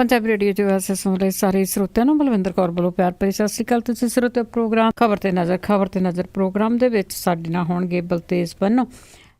Punjabi radio ਜੋ ਵੈਸੇ ਸੁਣ ਰਹੇ ਸਾਰੇ ਸਰੋਤਿਆਂ ਨੂੰ ਬਲਵਿੰਦਰ ਕੌਰ ਵੱਲੋਂ ਪਿਆਰ ਭਰੀ ਸਤਿ ਸ਼੍ਰੀ ਅਕਾਲ। ਤੁਸੀਂ ਸਰੋਤਿਓ ਪ੍ਰੋਗਰਾਮ ਖਬਰ ਤੇ ਨਜ਼ਰ ਪ੍ਰੋਗਰਾਮ ਦੇ ਵਿੱਚ ਸਾਡੇ ਨਾਲ ਹੋਣਗੇ ਬਲਤੇਜ ਪੰਨੂ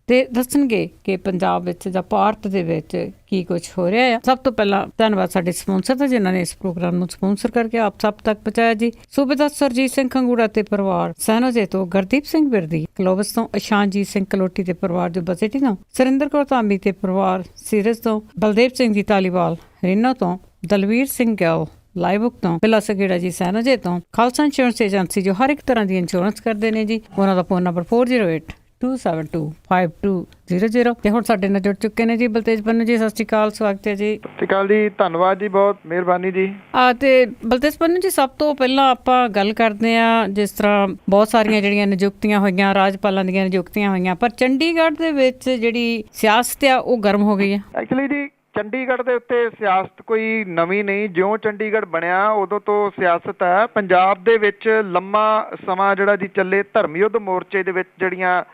ਤੇ ਦੱਸਣਗੇ ਕਿ ਪੰਜਾਬ ਵਿੱਚ ਜਾਂ ਭਾਰਤ ਦੇ ਵਿੱਚ ਕੀ ਕੁਝ ਹੋ ਰਿਹਾ ਹੈ। ਸਭ ਤੋਂ ਪਹਿਲਾਂ ਧੰਨਵਾਦ ਸਾਡੇ ਸਪਾਂਸਰ ਦਾ ਜਿਨ੍ਹਾਂ ਨੇ ਇਸ ਪ੍ਰੋਗਰਾਮ ਨੂੰ ਸਪਾਂਸਰ ਕਰਕੇ ਆਪ ਸਭ ਤੱਕ ਪਹੁੰਚਾਇਆ ਜੀ। ਸੂਬੇਦਾਰ ਸਰਜੀਤ ਸਿੰਘ ਖੰਗੂੜਾ ਤੇ ਪਰਿਵਾਰ, ਸੈਨੋਜੇ ਤੋਂ ਗੁਰਦੀਪ ਸਿੰਘ ਬਿਰਦੀ, ਕਲੋਵਸ ਤੋਂ ਇਸ਼ਾਨਜੀਤ ਸਿੰਘ ਕਲੋਟੀ ਤੇ ਪਰਿਵਾਰ ਜੋ ਬਸੇਟੀ ਤੋਂ, ਸੁਰਿੰਦਰ ਕੌਰ ਧਾਮੀ ਤੇ ਪਰਿਵਾਰ ਸੀਰਜ ਤੋਂ, ਬਲਦੇਵ ਸਿੰਘ ਜੀ ਧਾਲੀਵਾਲ ਰੀਨੋ ਤੋਂ, ਦਲਵੀਰ ਸਿੰਘ ਗਿੱਲ ਲਾਈਬੁੱਕ ਤੋਂ, ਬਿਲਾ ਸਗੇੜਾ ਜੀ ਸੈਨੋਜੇ ਤੋਂ, ਖਾਲਸਾ ਇੰਸ਼ੋਰੈਂਸ ਏਜੰਸੀ ਜੋ ਹਰ ਇੱਕ ਤਰ੍ਹਾਂ ਦੀ ਇੰਸ਼ੋਰੈਂਸ ਕਰਦੇ ਨੇ ਜੀ। ਉਹਨਾਂ ਦਾ ਫੋਨ ਨੰਬਰ 4082725200 ਤੇ ਹੁਣ ਸਾਡੇ ਨਾਲ ਜੁੜ ਚੁੱਕੇ ਨੇ ਜੀ ਬਲਤੇਜ ਪੰਨੂ ਜੀ। ਸਤਿ ਸ਼੍ਰੀ ਅਕਾਲ, ਸਵਾਗਤ ਹੈ ਜੀ। ਸਤਿ ਸ਼੍ਰੀ ਅਕਾਲ ਜੀ, ਧੰਨਵਾਦ ਜੀ, ਬਹੁਤ ਮਿਹਰਬਾਨੀ ਜੀ। ਤੇ ਬਲਤੇਜ ਪੰਨੂ ਜੀ, ਸਭ ਤੋਂ ਪਹਿਲਾਂ ਆਪਾਂ ਗੱਲ ਕਰਦੇ ਹਾਂ, ਜਿਸ ਤਰ੍ਹਾਂ ਬਹੁਤ ਸਾਰੀਆਂ ਜਿਹੜੀਆਂ ਨਿਯੁਕਤੀਆਂ ਹੋਈਆਂ, ਰਾਜਪਾਲਾਂ ਦੀਆਂ ਨਿਯੁਕਤੀਆਂ ਹੋਈਆਂ, ਪਰ ਚੰਡੀਗੜ੍ਹ ਦੇ ਵਿੱਚ ਜਿਹੜੀ ਸਿਆਸਤ ਆ ਉਹ ਗਰਮ ਹੋ ਗਈ ਹੈ। ਐਕਚੁਅਲੀ ਜੀ ਚੰਡੀਗੜ੍ਹ ਦੇ ਉੱਤੇ ਸਿਆਸਤ ਕੋਈ ਨਵੀਂ ਨਹੀਂ, ਜਿਉਂ ਚੰਡੀਗੜ੍ਹ ਬਣਿਆ ਉਦੋਂ ਤੋਂ ਸਿਆਸਤ ਹੈ। ਪੰਜਾਬ ਦੇ ਵਿੱਚ ਲੰਮਾ ਸਮਾਂ ਜਿਹੜਾ ਜੀ ਚੱਲੇ ਧਰਮ ਯੁੱਧ ਮੋਰਚੇ ਦੇ ਵਿੱਚ ਜਿਹੜੀਆਂ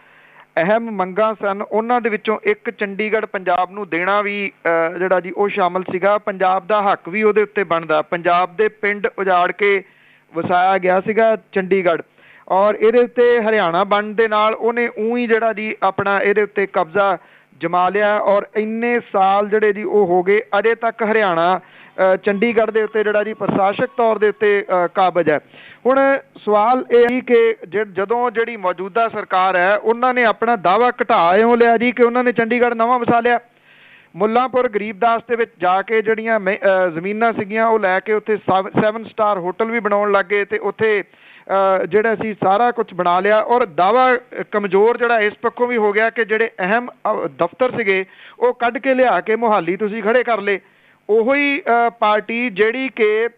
ਅਹਿਮ ਮੰਗਾਂ ਸਨ, ਉਹਨਾਂ ਦੇ ਵਿੱਚੋਂ ਇੱਕ ਚੰਡੀਗੜ੍ਹ ਪੰਜਾਬ ਨੂੰ ਦੇਣਾ ਵੀ ਜਿਹੜਾ ਜੀ ਉਹ ਸ਼ਾਮਲ ਸੀਗਾ। ਪੰਜਾਬ ਦਾ ਹੱਕ ਵੀ ਉਹਦੇ ਉੱਤੇ ਬਣਦਾ। ਪੰਜਾਬ ਦੇ ਪਿੰਡ ਉਜਾੜ ਕੇ ਵਸਾਇਆ ਗਿਆ ਸੀਗਾ ਚੰਡੀਗੜ੍ਹ, ਔਰ ਇਹਦੇ ਉੱਤੇ ਹਰਿਆਣਾ ਬਣਨ ਦੇ ਨਾਲ ਉਹਨੇ ਹੀ ਜਿਹੜਾ ਜੀ ਆਪਣਾ ਇਹਦੇ ਉੱਤੇ ਕਬਜ਼ਾ ਜਮਾ ਲਿਆ। ਔਰ ਇੰਨੇ ਸਾਲ ਜਿਹੜੇ ਜੀ ਉਹ ਹੋ ਗਏ, ਅਜੇ ਤੱਕ ਹਰਿਆਣਾ ਚੰਡੀਗੜ੍ਹ ਦੇ ਉੱਤੇ ਜਿਹੜਾ ਜੀ ਪ੍ਰਸ਼ਾਸਕ ਤੌਰ ਦੇ ਉੱਤੇ ਕਾਬਜ਼ ਹੈ। ਹੁਣ ਸਵਾਲ ਇਹ ਹੈ ਕਿ ਜਦੋਂ ਜਿਹੜੀ ਮੌਜੂਦਾ ਸਰਕਾਰ ਹੈ ਉਹਨਾਂ ਨੇ ਆਪਣਾ ਦਾਅਵਾ ਘਟਾ ਇਉਂ ਲਿਆ ਜੀ ਕਿ ਉਹਨਾਂ ਨੇ ਚੰਡੀਗੜ੍ਹ ਨਵਾਂ ਵਸਾ ਲਿਆ। ਮੁੱਲਾਂਪੁਰ ਗਰੀਬਦਾਸ ਦੇ ਵਿੱਚ ਜਾ ਕੇ ਜਿਹੜੀਆਂ ਜ਼ਮੀਨਾਂ ਸੀਗੀਆਂ ਉਹ ਲੈ ਕੇ ਉੱਥੇ 7 ਸਟਾਰ ਹੋਟਲ ਵੀ ਬਣਾਉਣ ਲੱਗ ਗਏ ਤੇ ਉੱਥੇ ਜਿਹੜਾ ਸੀ ਸਾਰਾ ਕੁਝ ਬਣਾ ਲਿਆ। ਔਰ ਦਾਅਵਾ ਕਮਜ਼ੋਰ ਜਿਹੜਾ ਇਸ ਪੱਖੋਂ ਵੀ ਹੋ ਗਿਆ ਕਿ ਜਿਹੜੇ ਅਹਿਮ ਦਫ਼ਤਰ ਸੀਗੇ ਉਹ ਕੱਢ ਕੇ ਲਿਆ ਕੇ ਮੁਹਾਲੀ ਤੁਸੀਂ ਖੜੇ ਕਰ ਲਏ। ਉਹੀ ਪਾਰਟੀ ਜਿਹੜੀ ਕਿ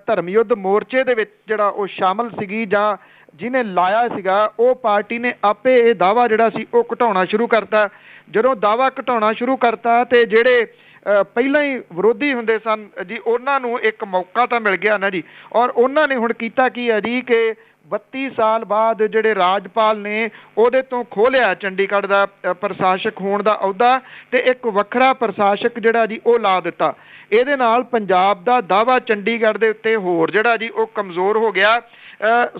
ਧਰਮ ਯੁੱਧ ਮੋਰਚੇ ਦੇ ਵਿੱਚ ਜਿਹੜਾ ਉਹ ਸ਼ਾਮਲ ਸੀਗੀ ਜਾਂ ਜਿਹਨੇ ਲਾਇਆ ਸੀਗਾ, ਉਹ ਪਾਰਟੀ ਨੇ ਆਪੇ ਇਹ ਦਾਅਵਾ ਜਿਹੜਾ ਸੀ ਉਹ ਘਟਾਉਣਾ ਸ਼ੁਰੂ ਕਰਤਾ। ਜਦੋਂ ਦਾਅਵਾ ਘਟਾਉਣਾ ਸ਼ੁਰੂ ਕਰਤਾ ਤੇ ਜਿਹੜੇ ਪਹਿਲਾਂ ਹੀ ਵਿਰੋਧੀ ਹੁੰਦੇ ਸਨ ਜੀ, ਉਹਨਾਂ ਨੂੰ ਇੱਕ ਮੌਕਾ ਤਾਂ ਮਿਲ ਗਿਆ ਨਾ ਜੀ। ਔਰ ਉਹਨਾਂ ਨੇ ਹੁਣ ਕੀਤਾ ਕੀ ਹੈ ਜੀ ਕਿ 32 ਸਾਲ ਬਾਅਦ ਜਿਹੜੇ ਰਾਜਪਾਲ ਨੇ ਉਹਦੇ ਤੋਂ ਖੋਹ ਲਿਆ ਚੰਡੀਗੜ੍ਹ ਦਾ ਪ੍ਰਸ਼ਾਸਕ ਹੋਣ ਦਾ ਅਹੁਦਾ ਤੇ ਇੱਕ ਵੱਖਰਾ ਪ੍ਰਸ਼ਾਸਕ ਜਿਹੜਾ ਜੀ ਉਹ ਲਾ ਦਿੱਤਾ। ਇਹਦੇ ਨਾਲ ਪੰਜਾਬ ਦਾ ਦਾਅਵਾ ਚੰਡੀਗੜ੍ਹ ਦੇ ਉੱਤੇ ਹੋਰ ਜਿਹੜਾ ਜੀ ਉਹ ਕਮਜ਼ੋਰ ਹੋ ਗਿਆ।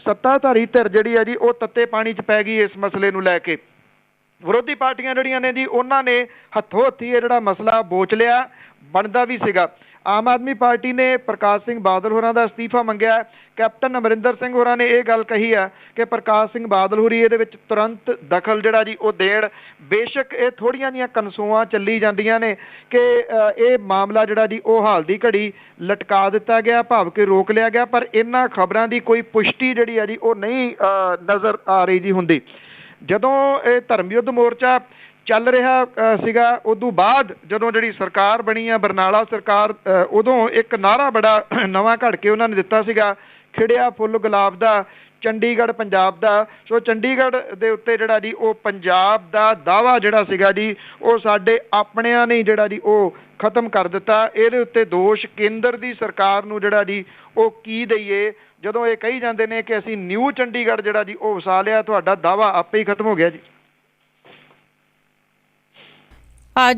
ਸੱਤਾਧਾਰੀ ਧਿਰ ਜਿਹੜੀ ਹੈ ਜੀ ਉਹ ਤੱਤੇ ਪਾਣੀ 'ਚ ਪੈ ਗਈ ਇਸ ਮਸਲੇ ਨੂੰ ਲੈ ਕੇ। ਵਿਰੋਧੀ ਪਾਰਟੀਆਂ ਜਿਹੜੀਆਂ ਨੇ ਜੀ ਉਹਨਾਂ ਨੇ ਹੱਥੋਂ ਹੱਥੀ ਇਹ ਜਿਹੜਾ ਮਸਲਾ ਬੋਚ ਲਿਆ, ਬਣਦਾ ਵੀ ਸੀਗਾ। ਆਮ ਆਦਮੀ ਪਾਰਟੀ ਨੇ ਪ੍ਰਕਾਸ਼ ਸਿੰਘ ਬਾਦਲ ਹੋਰਾਂ ਦਾ ਅਸਤੀਫਾ ਮੰਗਿਆ। ਕੈਪਟਨ ਅਮਰਿੰਦਰ ਸਿੰਘ ਹੋਰਾਂ ਨੇ ਇਹ ਗੱਲ ਕਹੀ ਹੈ ਕਿ ਪ੍ਰਕਾਸ਼ ਸਿੰਘ ਬਾਦਲ ਹੋਰੀ ਇਹਦੇ ਵਿੱਚ ਤੁਰੰਤ ਦਖਲ ਜਿਹੜਾ ਜੀ ਉਹ ਦੇਣ। ਬੇਸ਼ੱਕ ਇਹ ਥੋੜ੍ਹੀਆਂ ਜਿਹੀਆਂ ਕਨਸੂਆਂ ਚੱਲੀ ਜਾਂਦੀਆਂ ਨੇ ਕਿ ਇਹ ਮਾਮਲਾ ਜਿਹੜਾ ਜੀ ਉਹ ਹਾਲ ਦੀ ਘੜੀ ਲਟਕਾ ਦਿੱਤਾ ਗਿਆ, ਭਾਵ ਕਿ ਰੋਕ ਲਿਆ ਗਿਆ, ਪਰ ਇਹਨਾਂ ਖਬਰਾਂ ਦੀ ਕੋਈ ਪੁਸ਼ਟੀ ਜਿਹੜੀ ਹੈ ਜੀ ਉਹ ਨਹੀਂ ਨਜ਼ਰ ਆ ਰਹੀ ਜੀ ਹੁੰਦੀ। ਜਦੋਂ ਇਹ ਧਰਮ ਯੁੱਧ ਮੋਰਚਾ ਚੱਲ ਰਿਹਾ ਸੀਗਾ, ਉਦੋਂ ਬਾਅਦ ਜਦੋਂ ਜਿਹੜੀ ਸਰਕਾਰ ਬਣੀ ਆ ਬਰਨਾਲਾ ਸਰਕਾਰ, ਉਦੋਂ ਇੱਕ ਨਾਅਰਾ ਬੜਾ ਨਵਾਂ ਘੜ ਕੇ ਉਹਨਾਂ ਨੇ ਦਿੱਤਾ ਸੀਗਾ, ਖਿੜਿਆ ਫੁੱਲ ਗੁਲਾਬ ਦਾ, ਚੰਡੀਗੜ੍ਹ ਪੰਜਾਬ ਦਾ। ਸੋ ਚੰਡੀਗੜ੍ਹ ਦੇ ਉੱਤੇ ਜਿਹੜਾ ਜੀ ਉਹ ਪੰਜਾਬ ਦਾ ਦਾਅਵਾ ਜਿਹੜਾ ਸੀਗਾ ਜੀ ਉਹ ਸਾਡੇ ਆਪਣਿਆਂ ਨੇ ਜਿਹੜਾ ਜੀ ਉਹ ਖਤਮ ਕਰ ਦਿੱਤਾ। ਇਹਦੇ ਉੱਤੇ ਦੋਸ਼ ਕੇਂਦਰ ਦੀ ਸਰਕਾਰ ਨੂੰ ਜਿਹੜਾ ਜੀ ਉਹ ਕੀ ਦਈਏ, ਜਦੋਂ ਇਹ ਕਹੀ ਜਾਂਦੇ ਨੇ ਕਿ ਅਸੀਂ ਨਿਊ ਚੰਡੀਗੜ੍ਹ ਜਿਹੜਾ ਜੀ ਉਹ ਵਸਾ ਲਿਆ, ਤੁਹਾਡਾ ਦਾਅਵਾ ਆਪੇ ਹੀ ਖਤਮ ਹੋ ਗਿਆ ਜੀ।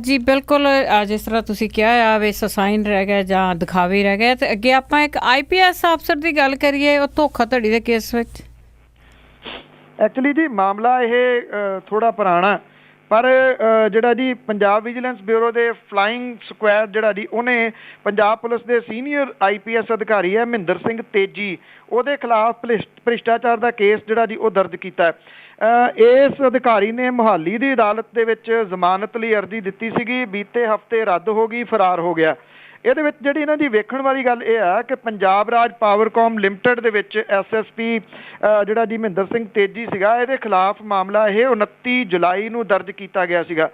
ਜੀ ਬਿਲਕੁਲ, ਜਿਸ ਤਰ੍ਹਾਂ ਤੁਸੀਂ ਕਿਹਾ ਆ ਵੀ ਸਾਈਨ ਰਹਿ ਗਿਆ ਜਾਂ ਦਿਖਾਵੇ ਰਹਿ ਗਿਆ। ਤੇ ਅੱਗੇ ਆਪਾਂ ਇੱਕ IPS ਅਫਸਰ ਦੀ ਗੱਲ ਕਰੀਏ, ਉਹ ਧੋਖਾਧੜੀ ਦੇ ਕੇਸ ਵਿੱਚ। ਐਕਚੁਅਲੀ ਜੀ ਮਾਮਲਾ ਇਹ ਥੋੜ੍ਹਾ ਪੁਰਾਣਾ, ਪਰ ਜਿਹੜਾ ਜੀ ਪੰਜਾਬ ਵਿਜੀਲੈਂਸ ਬਿਊਰੋ ਦੇ ਫਲਾਇੰਗ ਸਕੁਐਡ ਜਿਹੜਾ ਜੀ ਉਹਨੇ ਪੰਜਾਬ ਪੁਲਿਸ ਦੇ ਸੀਨੀਅਰ IPS ਅਧਿਕਾਰੀ ਹੈ ਮਹਿੰਦਰ ਸਿੰਘ ਤੇਜੀ, ਉਹਦੇ ਖਿਲਾਫ ਭ੍ਰਿਸ਼ਟਾਚਾਰ ਦਾ ਕੇਸ ਜਿਹੜਾ ਜੀ ਉਹ ਦਰਜ ਕੀਤਾ। ਇਸ ਅਧਿਕਾਰੀ ਨੇ ਮੁਹਾਲੀ ਦੀ ਅਦਾਲਤ ਦੇ ਵਿੱਚ ਜ਼ਮਾਨਤ ਲਈ ਅਰਜ਼ੀ ਦਿੱਤੀ ਸੀਗੀ, ਬੀਤੇ ਹਫ਼ਤੇ ਰੱਦ ਹੋ ਗਈ, ਫਰਾਰ ਹੋ ਗਿਆ। ਇਹਦੇ ਵਿੱਚ ਜਿਹੜੀ ਇਹਨਾਂ ਦੀ ਵੇਖਣ ਵਾਲੀ ਗੱਲ ਇਹ ਆ ਕਿ ਪੰਜਾਬ ਰਾਜ ਪਾਵਰਕਾਮ ਲਿਮਟਿਡ ਦੇ ਵਿੱਚ SSP ਜਿਹੜਾ ਜੀ ਮਹਿੰਦਰ ਸਿੰਘ ਤੇਜੀ ਸੀਗਾ, ਇਹਦੇ ਖਿਲਾਫ ਮਾਮਲਾ ਇਹ 29 ਜੁਲਾਈ ਨੂੰ ਦਰਜ ਕੀਤਾ ਗਿਆ ਸੀਗਾ।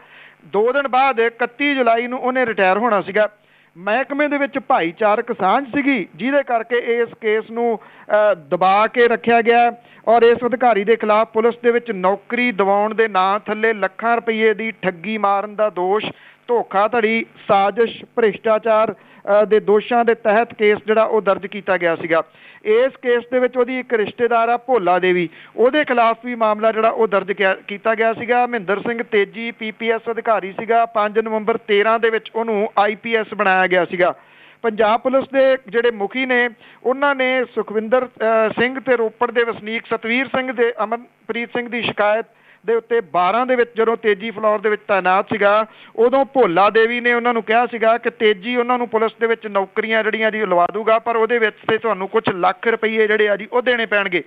2 ਦਿਨ ਬਾਅਦ 31 ਜੁਲਾਈ ਨੂੰ ਉਹਨੇ ਰਿਟਾਇਰ ਹੋਣਾ ਸੀਗਾ। ਮਹਿਕਮੇ ਦੇ ਵਿੱਚ ਭਾਈਚਾਰਕ ਸਾਂਝ ਸੀਗੀ, ਜਿਹਦੇ ਕਰਕੇ ਇਸ ਕੇਸ ਨੂੰ ਦਬਾ ਕੇ ਰੱਖਿਆ ਗਿਆ। ਔਰ ਇਸ ਅਧਿਕਾਰੀ ਦੇ ਖਿਲਾਫ ਪੁਲਿਸ ਦੇ ਵਿੱਚ ਨੌਕਰੀ ਦਿਵਾਉਣ ਦੇ ਨਾਂ ਥੱਲੇ ਲੱਖਾਂ ਰੁਪਈਏ ਦੀ ਠੱਗੀ ਮਾਰਨ ਦਾ ਦੋਸ਼, ਧੋਖਾਧੜੀ, ਸਾਜ਼ਿਸ਼, ਭ੍ਰਿਸ਼ਟਾਚਾਰ ਦੇ ਦੋਸ਼ਾਂ ਦੇ ਤਹਿਤ ਕੇਸ ਜਿਹੜਾ ਉਹ ਦਰਜ ਕੀਤਾ ਗਿਆ ਸੀਗਾ। ਇਸ ਕੇਸ ਦੇ ਵਿੱਚ ਉਹਦੀ ਇੱਕ ਰਿਸ਼ਤੇਦਾਰ ਆ ਭੋਲਾ ਦੇਵੀ, ਉਹਦੇ ਖਿਲਾਫ ਵੀ ਮਾਮਲਾ ਜਿਹੜਾ ਉਹ ਦਰਜ ਕੀਤਾ ਗਿਆ ਸੀਗਾ। ਮਹਿੰਦਰ ਸਿੰਘ ਤੇਜੀ PPS ਅਧਿਕਾਰੀ ਸੀਗਾ। 5 ਨਵੰਬਰ 13 ਦੇ ਵਿੱਚ ਉਹਨੂੰ IPS ਬਣਾਇਆ ਗਿਆ ਸੀਗਾ। ਪੰਜਾਬ ਪੁਲਿਸ ਦੇ ਜਿਹੜੇ ਮੁਖੀ ਨੇ ਉਹਨਾਂ ਨੇ ਸੁਖਵਿੰਦਰ ਸਿੰਘ ਤੇ ਰੋਪੜ ਦੇ ਵਸਨੀਕ ਸਤਵੀਰ ਸਿੰਘ ਦੇ ਅਮਨਪ੍ਰੀਤ ਸਿੰਘ ਦੀ ਸ਼ਿਕਾਇਤ ਦੇ ਉੱਤੇ 12 ਦੇ ਵਿੱਚ ਜਦੋਂ ਤੇਜੀ ਫਲੋਰ ਦੇ ਵਿੱਚ ਤਾਇਨਾਤ ਸੀਗਾ ਉਦੋਂ ਭੋਲਾ ਦੇਵੀ ਨੇ ਉਹਨਾਂ ਨੂੰ ਕਿਹਾ ਸੀਗਾ ਕਿ ਤੇਜੀ ਉਹਨਾਂ ਨੂੰ ਪੁਲਿਸ ਦੇ ਵਿੱਚ ਨੌਕਰੀਆਂ ਜਿਹੜੀਆਂ ਜੀ ਲਵਾ ਦੂਗਾ, ਪਰ ਉਹਦੇ ਵਿੱਚ ਤੇ ਤੁਹਾਨੂੰ ਕੁਝ ਲੱਖ ਰੁਪਈਏ ਜਿਹੜੇ ਆ ਜੀ ਉਹ ਦੇਣੇ ਪੈਣਗੇ।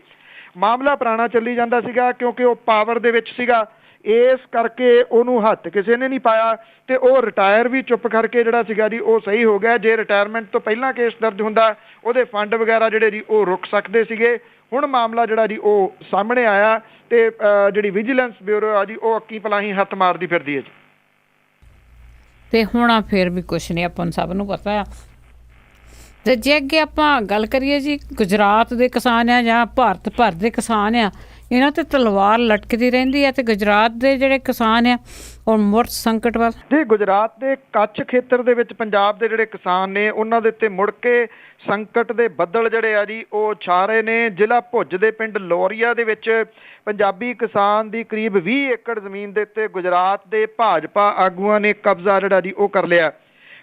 ਮਾਮਲਾ ਪੁਰਾਣਾ ਚੱਲੀ ਜਾਂਦਾ ਸੀਗਾ ਕਿਉਂਕਿ ਉਹ ਪਾਵਰ ਦੇ ਵਿੱਚ ਸੀਗਾ, ਇਸ ਕਰਕੇ ਉਹਨੂੰ ਹੱਥ ਕਿਸੇ ਨੇ ਨਹੀਂ ਪਾਇਆ ਤੇ ਉਹ ਰਿਟਾਇਰ ਵੀ ਚੁੱਪ ਕਰਕੇ ਜਿਹੜਾ ਸੀਗਾ ਜੀ ਉਹ ਸਹੀ ਹੋ ਗਿਆ। ਜੇ ਰਿਟਾਇਰਮੈਂਟ ਤੋਂ ਪਹਿਲਾਂ ਕੇਸ ਦਰਜ ਹੁੰਦਾ ਉਹਦੇ ਫੰਡ ਵਗੈਰਾ ਜਿਹੜੇ ਜੀ ਉਹ ਰੁਕ ਸਕਦੇ ਸੀਗੇ। ਹੁਣ ਮਾਮਲਾ ਜਿਹੜਾ ਜੀ ਉਹ ਸਾਹਮਣੇ ਆਇਆ ਤੇ ਜਿਹੜੀ ਵਿਜੀਲੈਂਸ ਬਿਊਰੋ ਆ ਜੀ ਉਹ ਅੱਕੀ ਪਲਾਹੀ ਹੱਥ ਮਾਰਦੀ ਫਿਰਦੀ ਹੈ ਜੀ। ਤੇ ਹੁਣ ਫਿਰ ਵੀ ਕੁਛ ਨਹੀਂ, ਆਪਾਂ ਨੂੰ ਸਭ ਨੂੰ ਪਤਾ ਆ। ਤੇ ਜੇ ਅੱਗੇ ਆਪਾਂ ਗੱਲ ਕਰੀਏ ਜੀ ਗੁਜਰਾਤ ਦੇ ਕਿਸਾਨ ਆ ਜਾਂ ਭਾਰਤ ਭਰ ਦੇ ਕਿਸਾਨ ਆ, ਇਹਨਾਂ ਤੇ ਤਲਵਾਰ ਲਟਕਦੀ ਰਹਿੰਦੀ ਹੈ ਤੇ ਗੁਜਰਾਤ ਦੇ ਜਿਹੜੇ ਕਿਸਾਨ ਆ ਉਹ ਮੁੜ ਸੰਕਟ ਵੱਲ। ਜੀ ਗੁਜਰਾਤ ਦੇ ਕੱਛ ਖੇਤਰ ਦੇ ਵਿੱਚ ਪੰਜਾਬ ਦੇ ਜਿਹੜੇ ਕਿਸਾਨ ਨੇ ਉਹਨਾਂ ਦੇ ਉੱਤੇ ਮੁੜ ਕੇ ਸੰਕਟ ਦੇ ਬੱਦਲ ਜਿਹੜੇ ਆ ਜੀ ਉਹ ਛਾ ਰਹੇ ਨੇ। ਜ਼ਿਲ੍ਹਾ ਭੁੱਜ ਦੇ ਪਿੰਡ ਲੋਰੀਆ ਦੇ ਵਿੱਚ ਪੰਜਾਬੀ ਕਿਸਾਨ ਦੀ ਕਰੀਬ 20 ਏਕੜ ਜ਼ਮੀਨ ਦੇ ਉੱਤੇ ਗੁਜਰਾਤ ਦੇ ਭਾਜਪਾ ਆਗੂਆਂ ਨੇ ਕਬਜ਼ਾ ਜਿਹੜਾ ਜੀ ਉਹ ਕਰ ਲਿਆ।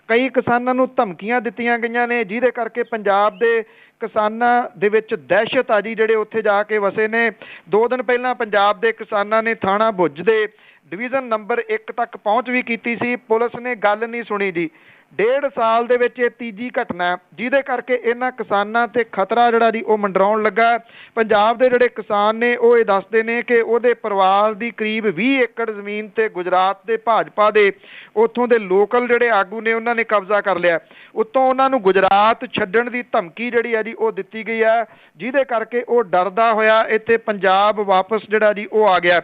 ਕਈ ਕਿਸਾਨਾਂ ਨੂੰ ਧਮਕੀਆਂ ਦਿੱਤੀਆਂ ਗਈਆਂ ਨੇ ਜਿਹਦੇ ਕਰਕੇ ਪੰਜਾਬ ਦੇ ਕਿਸਾਨਾਂ ਦੇ ਵਿੱਚ ਦਹਿਸ਼ਤ ਆ ਜੀ, ਜਿਹੜੇ ਉੱਥੇ ਜਾ ਕੇ ਵਸੇ ਨੇ। 2 ਦਿਨ ਪਹਿਲਾਂ ਪੰਜਾਬ ਦੇ ਕਿਸਾਨਾਂ ਨੇ ਥਾਣਾ ਭੁੱਜ ਦੇ ਡਿਵੀਜ਼ਨ ਨੰਬਰ 1 ਤੱਕ ਪਹੁੰਚ ਵੀ ਕੀਤੀ ਸੀ, ਪੁਲਿਸ ਨੇ ਗੱਲ ਨਹੀਂ ਸੁਣੀ ਜੀ। 1.5 ਸਾਲ ਦੇ ਵਿੱਚ ਇਹ ਤੀਜੀ ਘਟਨਾ ਜਿਹਦੇ ਕਰਕੇ ਇਹਨਾਂ ਕਿਸਾਨਾਂ ਤੇ ਖਤਰਾ ਜਿਹੜਾ ਜੀ ਉਹ ਮੰਡਰਾਉਣ ਲੱਗਾ। ਪੰਜਾਬ ਦੇ ਜਿਹੜੇ ਕਿਸਾਨ ਨੇ ਉਹ ਇਹ ਦੱਸਦੇ ਨੇ ਕਿ ਉਹਦੇ ਪਰਿਵਾਰ ਦੀ ਕਰੀਬ 20 ਏਕੜ ਜ਼ਮੀਨ ਤੇ ਗੁਜਰਾਤ ਦੇ ਭਾਜਪਾ ਦੇ ਉੱਥੋਂ ਦੇ ਲੋਕਲ ਜਿਹੜੇ ਆਗੂ ਨੇ ਉਹਨਾਂ ਨੇ ਕਬਜ਼ਾ ਕਰ ਲਿਆ। ਉੱਤੋਂ ਉਹਨਾਂ ਨੂੰ ਗੁਜਰਾਤ ਛੱਡਣ ਦੀ ਧਮਕੀ ਜਿਹੜੀ ਆ ਜੀ ਉਹ ਦਿੱਤੀ ਗਈ ਆ, ਜਿਹਦੇ ਕਰਕੇ ਉਹ ਡਰਦਾ ਹੋਇਆ ਇੱਥੇ ਪੰਜਾਬ ਵਾਪਸ ਜਿਹੜਾ ਜੀ ਉਹ ਆ ਗਿਆ।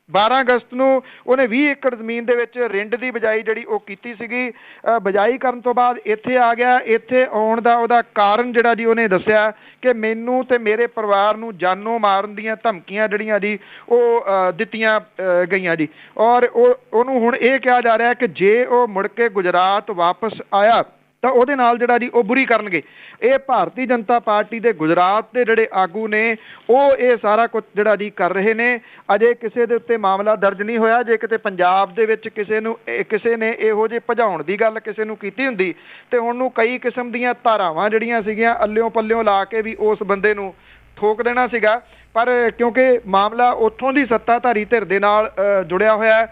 12 ਅਗਸਤ ਨੂੰ ਉਹਨੇ 20 ਏਕੜ ਜ਼ਮੀਨ ਦੇ ਵਿੱਚ ਰਿੰਡ ਦੀ ਬਿਜਾਈ ਜਿਹੜੀ ਉਹ ਕੀਤੀ ਸੀਗੀ। ਬਿਜਾਈ ਕਰਨ ਤੋਂ ਬਾਅਦ ਇੱਥੇ ਆ ਗਿਆ। ਇੱਥੇ ਆਉਣ ਦਾ ਉਹਦਾ ਕਾਰਨ ਜਿਹੜਾ ਜੀ ਉਹਨੇ ਦੱਸਿਆ ਕਿ ਮੈਨੂੰ ਤੇ ਮੇਰੇ ਪਰਿਵਾਰ ਨੂੰ ਜਾਨੋਂ ਮਾਰਨ ਦੀਆਂ ਧਮਕੀਆਂ ਜਿਹੜੀਆਂ ਜੀ ਉਹ ਦਿੱਤੀਆਂ ਗਈਆਂ ਜੀ। ਔਰ ਉਹਨੂੰ ਹੁਣ ਇਹ ਕਿਹਾ ਜਾ ਰਿਹਾ ਕਿ ਜੇ ਉਹ ਮੁੜ ਕੇ ਗੁਜਰਾਤ ਵਾਪਸ ਆਇਆ ਤਾਂ ਉਹਦੇ ਨਾਲ ਜਿਹੜਾ ਜੀ ਉਹ ਬੁਰੀ ਕਰਨਗੇ। ਇਹ ਭਾਰਤੀ ਜਨਤਾ ਪਾਰਟੀ ਦੇ ਗੁਜਰਾਤ ਦੇ ਜਿਹੜੇ ਆਗੂ ਨੇ ਉਹ ਇਹ ਸਾਰਾ ਕੁਝ ਜਿਹੜਾ ਜੀ ਕਰ ਰਹੇ ਨੇ। ਅਜੇ ਕਿਸੇ ਦੇ ਉੱਤੇ ਮਾਮਲਾ ਦਰਜ ਨਹੀਂ ਹੋਇਆ। ਜੇ ਕਿਤੇ ਪੰਜਾਬ ਦੇ ਵਿੱਚ ਕਿਸੇ ਨੇ ਇਹੋ ਜਿਹੇ ਭਜਾਉਣ ਦੀ ਗੱਲ ਕਿਸੇ ਨੂੰ ਕੀਤੀ ਹੁੰਦੀ ਤੇ ਹੁਣ ਨੂੰ ਕਈ ਕਿਸਮ ਦੀਆਂ ਧਾਰਾਵਾਂ ਜਿਹੜੀਆਂ ਸੀਗੀਆਂ ਅੱਲਿਓਂ ਪੱਲਿਓਂ ਲਾ ਕੇ ਵੀ ਉਸ ਬੰਦੇ ਨੂੰ ਠੋਕ ਦੇਣਾ ਸੀਗਾ, ਪਰ ਕਿਉਂਕਿ ਮਾਮਲਾ ਉੱਥੋਂ ਦੀ ਸੱਤਾਧਾਰੀ ਧਿਰ ਦੇ ਨਾਲ ਜੁੜਿਆ ਹੋਇਆ।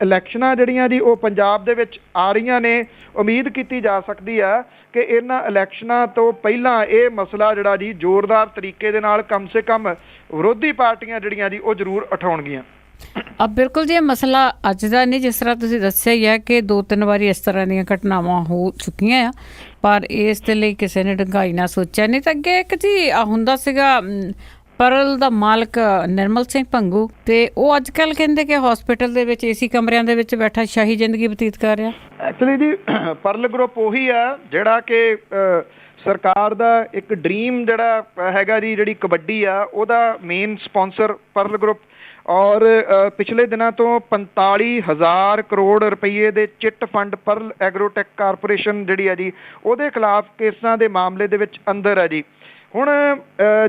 ਇਲੈਕਸ਼ਨਾਂ ਜਿਹੜੀਆਂ ਜੀ ਉਹ ਪੰਜਾਬ ਦੇ ਵਿੱਚ ਆ ਰਹੀਆਂ ਨੇ, ਉਮੀਦ ਕੀਤੀ ਜਾ ਸਕਦੀ ਆ ਕਿ ਇਹਨਾਂ ਇਲੈਕਸ਼ਨਾਂ ਤੋਂ ਪਹਿਲਾਂ ਇਹ ਮਸਲਾ ਜਿਹੜਾ ਜੀ ਜ਼ੋਰਦਾਰ ਤਰੀਕੇ ਦੇ ਨਾਲ ਕਮ ਸੇ ਕਮ ਵਿਰੋਧੀ ਪਾਰਟੀਆਂ ਜਿਹੜੀਆਂ ਜੀ ਉਹ ਜ਼ਰੂਰ ਉਠਾਉਣਗੀਆਂ। ਬਿਲਕੁਲ ਜੀ, ਇਹ ਮਸਲਾ ਅੱਜ ਦਾ ਨਹੀਂ, ਜਿਸ ਤਰ੍ਹਾਂ ਤੁਸੀਂ ਦੱਸਿਆ ਹੀ ਹੈ ਕਿ 2-3 ਵਾਰੀ ਇਸ ਤਰ੍ਹਾਂ ਦੀਆਂ ਘਟਨਾਵਾਂ ਹੋ ਚੁੱਕੀਆਂ ਆ, ਪਰ ਇਸ ਦੇ ਲਈ ਕਿਸੇ ਨੇ ਡੂੰਘਾਈ ਨਾਲ ਸੋਚਿਆ ਨਹੀਂ। ਤਾਂ ਅੱਗੇ ਇੱਕ ਜੀ ਹੁੰਦਾ ਸੀਗਾ ਪਰਲ ਦਾ ਮਾਲਕ ਨਿਰਮਲ ਸਿੰਘ ਭੰਗੂ, ਤੇ ਉਹ ਅੱਜ ਕੱਲ੍ਹ ਕਹਿੰਦੇ ਕਿ ਹਸਪੀਟਲ ਦੇ ਵਿੱਚ ਏਸੀ ਕਮਰਿਆਂ ਦੇ ਵਿੱਚ ਬੈਠਾ ਸ਼ਾਹੀ ਜ਼ਿੰਦਗੀ ਬਤੀਤ ਕਰ ਰਿਹਾ। ਐਕਚੁਅਲੀ ਜੀ ਪਰਲ ਗਰੁੱਪ ਉਹੀ ਆ ਜਿਹੜਾ ਕਿ ਸਰਕਾਰ ਦਾ ਇੱਕ ਡ੍ਰੀਮ ਜਿਹੜਾ ਹੈਗਾ ਜੀ, ਜਿਹੜੀ ਕਬੱਡੀ ਆ ਉਹਦਾ ਮੇਨ ਸਪਾਂਸਰ ਪਰਲ ਗਰੁੱਪ। ਔਰ ਪਿਛਲੇ ਦਿਨਾਂ ਤੋਂ 45,000 ਕਰੋੜ ਰੁਪਈਏ ਦੇ ਚਿੱਟ ਫੰਡ ਪਰਲ ਐਗਰੋਟੈਕ ਕਾਰਪੋਰੇਸ਼ਨ ਜਿਹੜੀ ਆ ਜੀ ਉਹਦੇ ਖਿਲਾਫ ਕੇਸਾਂ ਦੇ ਮਾਮਲੇ ਦੇ ਵਿੱਚ ਅੰਦਰ ਆ ਜੀ। ਹੁਣ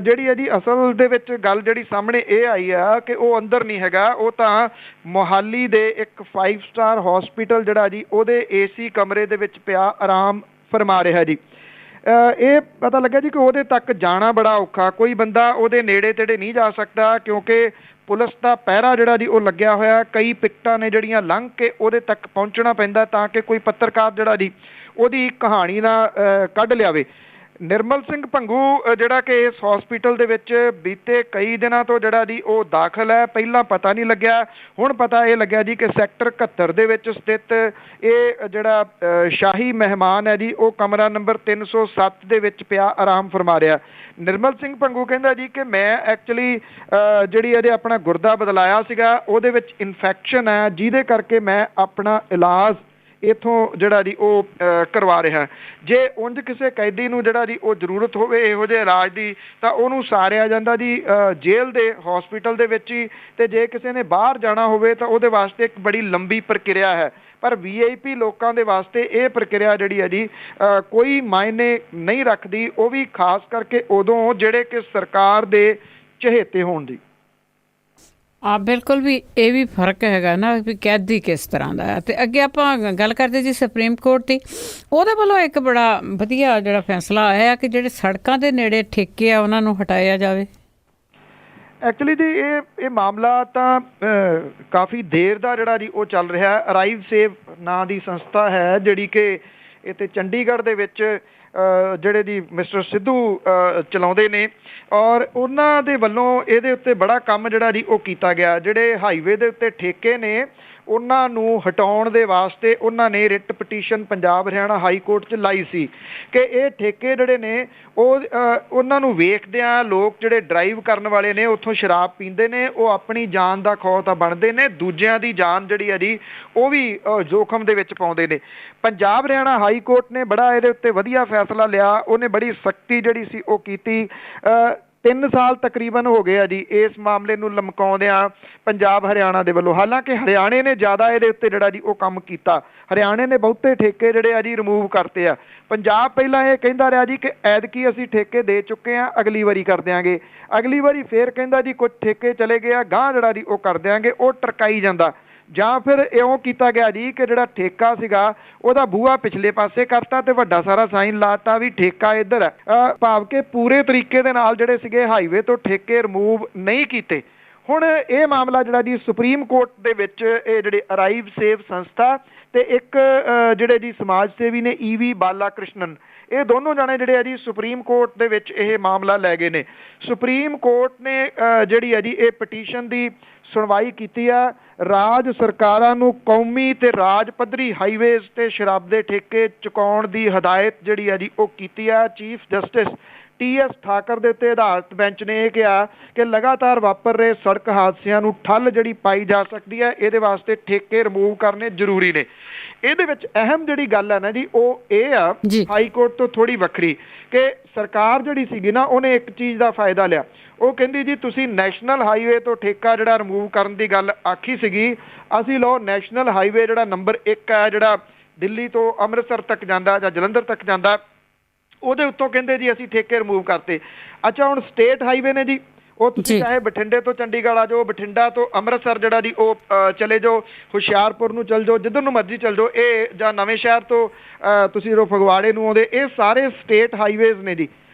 ਜਿਹੜੀ ਹੈ ਜੀ ਅਸਲ ਦੇ ਵਿੱਚ ਗੱਲ ਜਿਹੜੀ ਸਾਹਮਣੇ ਇਹ ਆਈ ਆ ਕਿ ਉਹ ਅੰਦਰ ਨਹੀਂ ਹੈਗਾ, ਉਹ ਤਾਂ ਮੋਹਾਲੀ ਦੇ ਇੱਕ 5 ਸਟਾਰ ਹਸਪੀਟਲ ਜਿਹੜਾ ਜੀ ਉਹਦੇ ਏਸੀ ਕਮਰੇ ਦੇ ਵਿੱਚ ਪਿਆ ਆਰਾਮ ਫਰਮਾ ਰਿਹਾ ਜੀ। ਇਹ ਪਤਾ ਲੱਗਾ ਜੀ ਕਿ ਉਹਦੇ ਤੱਕ ਜਾਣਾ ਬੜਾ ਔਖਾ, ਕੋਈ ਬੰਦਾ ਉਹਦੇ ਨੇੜੇ ਤੇੜੇ ਨਹੀਂ ਜਾ ਸਕਦਾ ਕਿਉਂਕਿ ਪੁਲਿਸ ਦਾ ਪਹਿਰਾ ਜਿਹੜਾ ਜੀ ਉਹ ਲੱਗਿਆ ਹੋਇਆ। ਕਈ ਪਿਕਟਾਂ ਨੇ ਜਿਹੜੀਆਂ ਲੰਘ ਕੇ ਉਹਦੇ ਤੱਕ ਪਹੁੰਚਣਾ ਪੈਂਦਾ ਤਾਂ ਕਿ ਕੋਈ ਪੱਤਰਕਾਰ ਜਿਹੜਾ ਜੀ ਉਹਦੀ ਕਹਾਣੀ ਨਾ ਕੱਢ ਲਿਆਵੇ। ਨਿਰਮਲ ਸਿੰਘ ਭੰਗੂ ਜਿਹੜਾ ਕਿ ਇਸ ਹਸਪੀਟਲ ਦੇ ਵਿੱਚ ਬੀਤੇ ਕਈ ਦਿਨਾਂ ਤੋਂ ਜਿਹੜਾ ਜੀ ਉਹ ਦਾਖਲ ਹੈ। ਪਹਿਲਾਂ ਪਤਾ ਨਹੀਂ ਲੱਗਿਆ, ਹੁਣ ਪਤਾ ਇਹ ਲੱਗਿਆ ਜੀ ਕਿ ਸੈਕਟਰ 71 ਦੇ ਵਿੱਚ ਸਥਿਤ ਇਹ ਜਿਹੜਾ ਸ਼ਾਹੀ ਮਹਿਮਾਨ ਹੈ ਜੀ ਉਹ ਕਮਰਾ ਨੰਬਰ 307 ਦੇ ਵਿੱਚ ਪਿਆ ਆਰਾਮ ਫਰਮਾ ਰਿਹਾ। ਨਿਰਮਲ ਸਿੰਘ ਭੰਗੂ ਕਹਿੰਦਾ ਜੀ ਕਿ ਮੈਂ ਐਕਚੁਅਲੀ ਜਿਹੜੀ ਇਹਦੇ ਆਪਣਾ ਗੁਰਦਾ ਬਦਲਾਇਆ ਸੀਗਾ, ਉਹਦੇ ਵਿੱਚ ਇਨਫੈਕਸ਼ਨ ਹੈ ਜਿਹਦੇ ਕਰਕੇ ਮੈਂ ਆਪਣਾ ਇਲਾਜ ਇੱਥੋਂ ਜਿਹੜਾ ਜੀ ਉਹ ਕਰਵਾ ਰਿਹਾ। ਜੇ ਉਂਝ ਕਿਸੇ ਕੈਦੀ ਨੂੰ ਜਿਹੜਾ ਜੀ ਉਹ ਜ਼ਰੂਰਤ ਹੋਵੇ ਇਹੋ ਜਿਹੇ ਇਲਾਜ ਦੀ ਤਾਂ ਉਹਨੂੰ ਸਾਰਿਆ ਜਾਂਦਾ ਜੀ ਜੇਲ੍ਹ ਦੇ ਹਸਪੀਟਲ ਦੇ ਵਿੱਚ ਹੀ, ਤੇ ਜੇ ਕਿਸੇ ਨੇ ਬਾਹਰ ਜਾਣਾ ਹੋਵੇ ਤਾਂ ਉਹਦੇ ਵਾਸਤੇ ਇੱਕ ਬੜੀ ਲੰਬੀ ਪ੍ਰਕਿਰਿਆ ਹੈ। ਪਰ VIP ਲੋਕਾਂ ਦੇ ਵਾਸਤੇ ਇਹ ਪ੍ਰਕਿਰਿਆ ਜਿਹੜੀ ਹੈ ਜੀ ਕੋਈ ਮਾਇਨੇ ਨਹੀਂ ਰੱਖਦੀ, ਉਹ ਵੀ ਖਾਸ ਕਰਕੇ ਉਦੋਂ ਜਿਹੜੇ ਕਿ ਸਰਕਾਰ ਦੇ ਚਹੇਤੇ ਹੋਣ ਦੀ। ਬਿਲਕੁਲ ਵੀ ਇਹ ਵੀ ਫਰਕ ਹੈਗਾ ਨਾ ਵੀ ਕੈਦੀ ਕਿਸ ਤਰ੍ਹਾਂ ਦਾ ਹੈ। ਤੇ ਅੱਗੇ ਆਪਾਂ ਗੱਲ ਕਰਦੇ ਜੀ ਸੁਪਰੀਮ ਕੋਰਟ ਦੀ, ਉਹਦੇ ਵੱਲੋਂ ਇੱਕ ਬੜਾ ਵਧੀਆ ਜਿਹੜਾ ਫੈਸਲਾ ਆਇਆ ਕਿ ਜਿਹੜੇ ਸੜਕਾਂ ਦੇ ਨੇੜੇ ਠੇਕੇ ਆ ਉਹਨਾਂ ਨੂੰ ਹਟਾਇਆ ਜਾਵੇ। ਐਕਚੁਅਲੀ ਜੀ ਇਹ ਮਾਮਲਾ ਤਾਂ ਕਾਫੀ ਦੇਰ ਦਾ ਜਿਹੜਾ ਜੀ ਉਹ ਚੱਲ ਰਿਹਾ। ਅਰਾਈਵ ਸੇਵ ਨਾਂ ਦੀ ਸੰਸਥਾ ਹੈ ਜਿਹੜੀ ਕਿ ਇੱਥੇ ਚੰਡੀਗੜ੍ਹ ਦੇ ਵਿੱਚ ਜਿਹੜੇ ਜੀ ਮਿਸਟਰ ਸਿੱਧੂ ਚਲਾਉਂਦੇ ਨੇ, ਔਰ ਉਹਨਾਂ ਦੇ ਵੱਲੋਂ ਇਹਦੇ ਉੱਤੇ ਬੜਾ ਕੰਮ ਜਿਹੜਾ ਜੀ ਉਹ ਕੀਤਾ ਗਿਆ। ਜਿਹੜੇ ਹਾਈਵੇ ਦੇ ਉੱਤੇ ਠੇਕੇ ਨੇ ਉਹਨਾਂ ਨੂੰ ਹਟਾਉਣ ਦੇ ਵਾਸਤੇ ਉਹਨਾਂ ਨੇ writ petition Punjab Haryana high court 'ਚ ਲਾਈ ਸੀ ਕਿ ਇਹ ਠੇਕੇ ਜਿਹੜੇ ਨੇ ਉਹ ਉਹਨਾਂ ਨੂੰ ਵੇਖਦਿਆਂ ਲੋਕ ਜਿਹੜੇ ਡਰਾਈਵ ਕਰਨ ਵਾਲੇ ਨੇ ਉੱਥੋਂ ਸ਼ਰਾਬ ਪੀਂਦੇ ਨੇ, ਉਹ ਆਪਣੀ ਜਾਨ ਦਾ ਖੌਅ ਤਾਂ ਬਣਦੇ ਨੇ, ਦੂਜਿਆਂ ਦੀ ਜਾਨ ਜਿਹੜੀ ਹੈ ਜੀ ਉਹ ਵੀ ਜੋਖਮ ਦੇ ਵਿੱਚ ਪਾਉਂਦੇ ਨੇ। ਪੰਜਾਬ ਹਰਿਆਣਾ ਹਾਈ ਕੋਰਟ ਨੇ ਬੜਾ ਇਹਦੇ ਉੱਤੇ ਵਧੀਆ ਫੈਸਲਾ ਲਿਆ। ਉਹਨੇ ਬੜੀ ਸਖਤੀ ਜਿਹੜੀ ਸੀ ਉਹ ਕੀਤੀ। 3 ਸਾਲ ਤਕਰੀਬਨ ਹੋ ਗਏ ਆ ਜੀ ਇਸ ਮਾਮਲੇ ਨੂੰ ਲਮਕਾਉਂਦਿਆਂ ਪੰਜਾਬ ਹਰਿਆਣਾ ਦੇ ਵੱਲੋਂ। ਹਾਲਾਂਕਿ ਹਰਿਆਣੇ ਨੇ ਜ਼ਿਆਦਾ ਇਹਦੇ ਉੱਤੇ ਜਿਹੜਾ ਜੀ ਉਹ ਕੰਮ ਕੀਤਾ। ਹਰਿਆਣੇ ਨੇ ਬਹੁਤੇ ਠੇਕੇ ਜਿਹੜੇ ਆ ਜੀ ਰਿਮੂਵ ਕਰਤੇ ਆ। ਪੰਜਾਬ ਪਹਿਲਾਂ ਇਹ ਕਹਿੰਦਾ ਰਿਹਾ ਜੀ ਕਿ ਐਤਕੀ ਅਸੀਂ ਠੇਕੇ ਦੇ ਚੁੱਕੇ ਆ, ਅਗਲੀ ਵਾਰੀ ਕਰ ਦਿਆਂਗੇ। ਅਗਲੀ ਵਾਰੀ ਫੇਰ ਕਹਿੰਦਾ ਜੀ ਕੁਝ ਠੇਕੇ ਚਲੇ ਗਏ ਆ, ਗਾਂਹ ਜਿਹੜਾ ਜੀ ਉਹ ਕਰ ਦਿਆਂਗੇ। ਉਹ ਟਰਕਾਈ ਜਾਂਦਾ। ਜਾਂ ਫਿਰ ਇਉਂ ਕੀਤਾ ਗਿਆ ਜੀ ਕਿ ਜਿਹੜਾ ਠੇਕਾ ਸੀਗਾ ਉਹਦਾ ਬੂਹਾ ਪਿਛਲੇ ਪਾਸੇ ਕਰਤਾ ਤੇ ਵੱਡਾ ਸਾਰਾ ਸਾਈਨ ਲਾਤਾ ਵੀ ਠੇਕਾ ਇੱਧਰ ਹੈ। ਭਾਵ ਕਿ ਪੂਰੇ ਤਰੀਕੇ ਦੇ ਨਾਲ ਜਿਹੜੇ ਸੀਗੇ ਹਾਈਵੇ ਤੋਂ ਠੇਕੇ ਰਿਮੂਵ ਨਹੀਂ ਕੀਤੇ। ਹੁਣ ਇਹ ਮਾਮਲਾ ਜਿਹੜਾ ਜੀ ਸੁਪਰੀਮ ਕੋਰਟ ਦੇ ਵਿੱਚ ਇਹ ਜਿਹੜੇ ਅਰਾਈਵ ਸੇਵ ਸੰਸਥਾ ਤੇ ਇੱਕ ਜਿਹੜੇ ਜੀ ਸਮਾਜ ਸੇਵੀ ਨੇ ਈਵੀ ਬਾਲਾ ਕ੍ਰਿਸ਼ਨਨ, ਇਹ ਦੋਨੋਂ ਜਾਣੇ ਜਿਹੜੇ ਆ ਜੀ ਸੁਪਰੀਮ ਕੋਰਟ ਦੇ ਵਿੱਚ ਇਹ ਮਾਮਲਾ ਲੈ ਗਏ ਨੇ। ਸੁਪਰੀਮ ਕੋਰਟ ਨੇ ਜਿਹੜੀ ਹੈ ਜੀ ਇਹ ਪਟੀਸ਼ਨ ਦੀ ਸੁਣਵਾਈ ਕੀਤੀ ਆ। ਰਾਜ ਸਰਕਾਰਾਂ ਨੂੰ ਕੌਮੀ ਤੇ ਰਾਜ ਪੱਧਰੀ ਹਾਈਵੇਜ਼ ਤੇ ਸ਼ਰਾਬ ਦੇ ਠੇਕੇ ਚੁਕਾਉਣ ਦੀ ਹਦਾਇਤ ਜਿਹੜੀ ਆ ਜੀ ਉਹ ਕੀਤੀ ਆ। ਚੀਫ ਜਸਟਿਸ TS ਠਾਕਰ ਦੇ ਉੱਤੇ ਅਦਾਲਤ ਬੈਂਚ ਨੇ ਇਹ ਕਿਹਾ ਕਿ ਲਗਾਤਾਰ ਵਾਪਰ ਰਹੇ ਸੜਕ ਹਾਦਸਿਆਂ ਨੂੰ ਠੱਲ ਜਿਹੜੀ ਪਾਈ ਜਾ ਸਕਦੀ ਹੈ, ਇਹਦੇ ਵਾਸਤੇ ਠੇਕੇ ਰਿਮੂਵ ਕਰਨੇ ਜ਼ਰੂਰੀ ਨੇ। ਇਹਦੇ ਵਿੱਚ ਅਹਿਮ ਜਿਹੜੀ ਗੱਲ ਹੈ ਨਾ ਜੀ ਉਹ ਇਹ ਆ ਹਾਈ ਕੋਰਟ ਤੋਂ ਥੋੜੀ ਵੱਖਰੀ ਕਿ ਸਰਕਾਰ ਜਿਹੜੀ ਸੀਗੀ ਨਾ ਉਹਨੇ ਇੱਕ ਚੀਜ਼ ਦਾ ਫਾਇਦਾ ਲਿਆ। ਉਹ ਕਹਿੰਦੀ ਜੀ ਤੁਸੀਂ ਨੈਸ਼ਨਲ ਹਾਈਵੇ ਤੋਂ ਠੇਕਾ ਜਿਹੜਾ ਰਿਮੂਵ ਕਰਨ ਦੀ ਗੱਲ ਆਖੀ ਸੀਗੀ, ਅਸੀਂ ਲਓ ਨੈਸ਼ਨਲ ਹਾਈਵੇ ਜਿਹੜਾ ਨੰਬਰ 1 ਹੈ ਜਿਹੜਾ ਦਿੱਲੀ ਤੋਂ ਅੰਮ੍ਰਿਤਸਰ ਤੱਕ ਜਾਂਦਾ ਜਾਂ ਜਲੰਧਰ ਤੱਕ ਜਾਂਦਾ, ਉਹਦੇ ਉੱਤੋਂ ਕਹਿੰਦੇ ਜੀ ਅਸੀਂ ਠੇਕੇ ਰਿਮੂਵ ਕਰਤੇ। ਅੱਛਾ ਹੁਣ ਸਟੇਟ ਹਾਈਵੇ ਨੇ ਜੀ ਉਹ ਤੁਸੀਂ ਚਾਹੇ ਬਠਿੰਡੇ ਤੋਂ ਚੰਡੀਗੜ੍ਹ ਆ ਜਾਓ, ਬਠਿੰਡਾ ਤੋਂ ਅੰਮ੍ਰਿਤਸਰ ਜਿਹੜਾ ਜੀ ਉਹ ਚਲੇ ਜਾਓ, ਹੁਸ਼ਿਆਰਪੁਰ ਨੂੰ ਚਲ ਜਾਓ, ਜਿੱਧਰ ਨੂੰ ਮਰਜ਼ੀ ਚਲ ਜਾਓ, ਇਹ ਜਾਂ ਨਵੇਂ ਸ਼ਹਿਰ ਤੋਂ ਤੁਸੀਂ ਜਦੋਂ ਫਗਵਾੜੇ ਨੂੰ ਆਉਂਦੇ, ਇਹ ਸਾਰੇ ਸਟੇਟ ਹਾਈਵੇਜ਼ ਨੇ ਜੀ।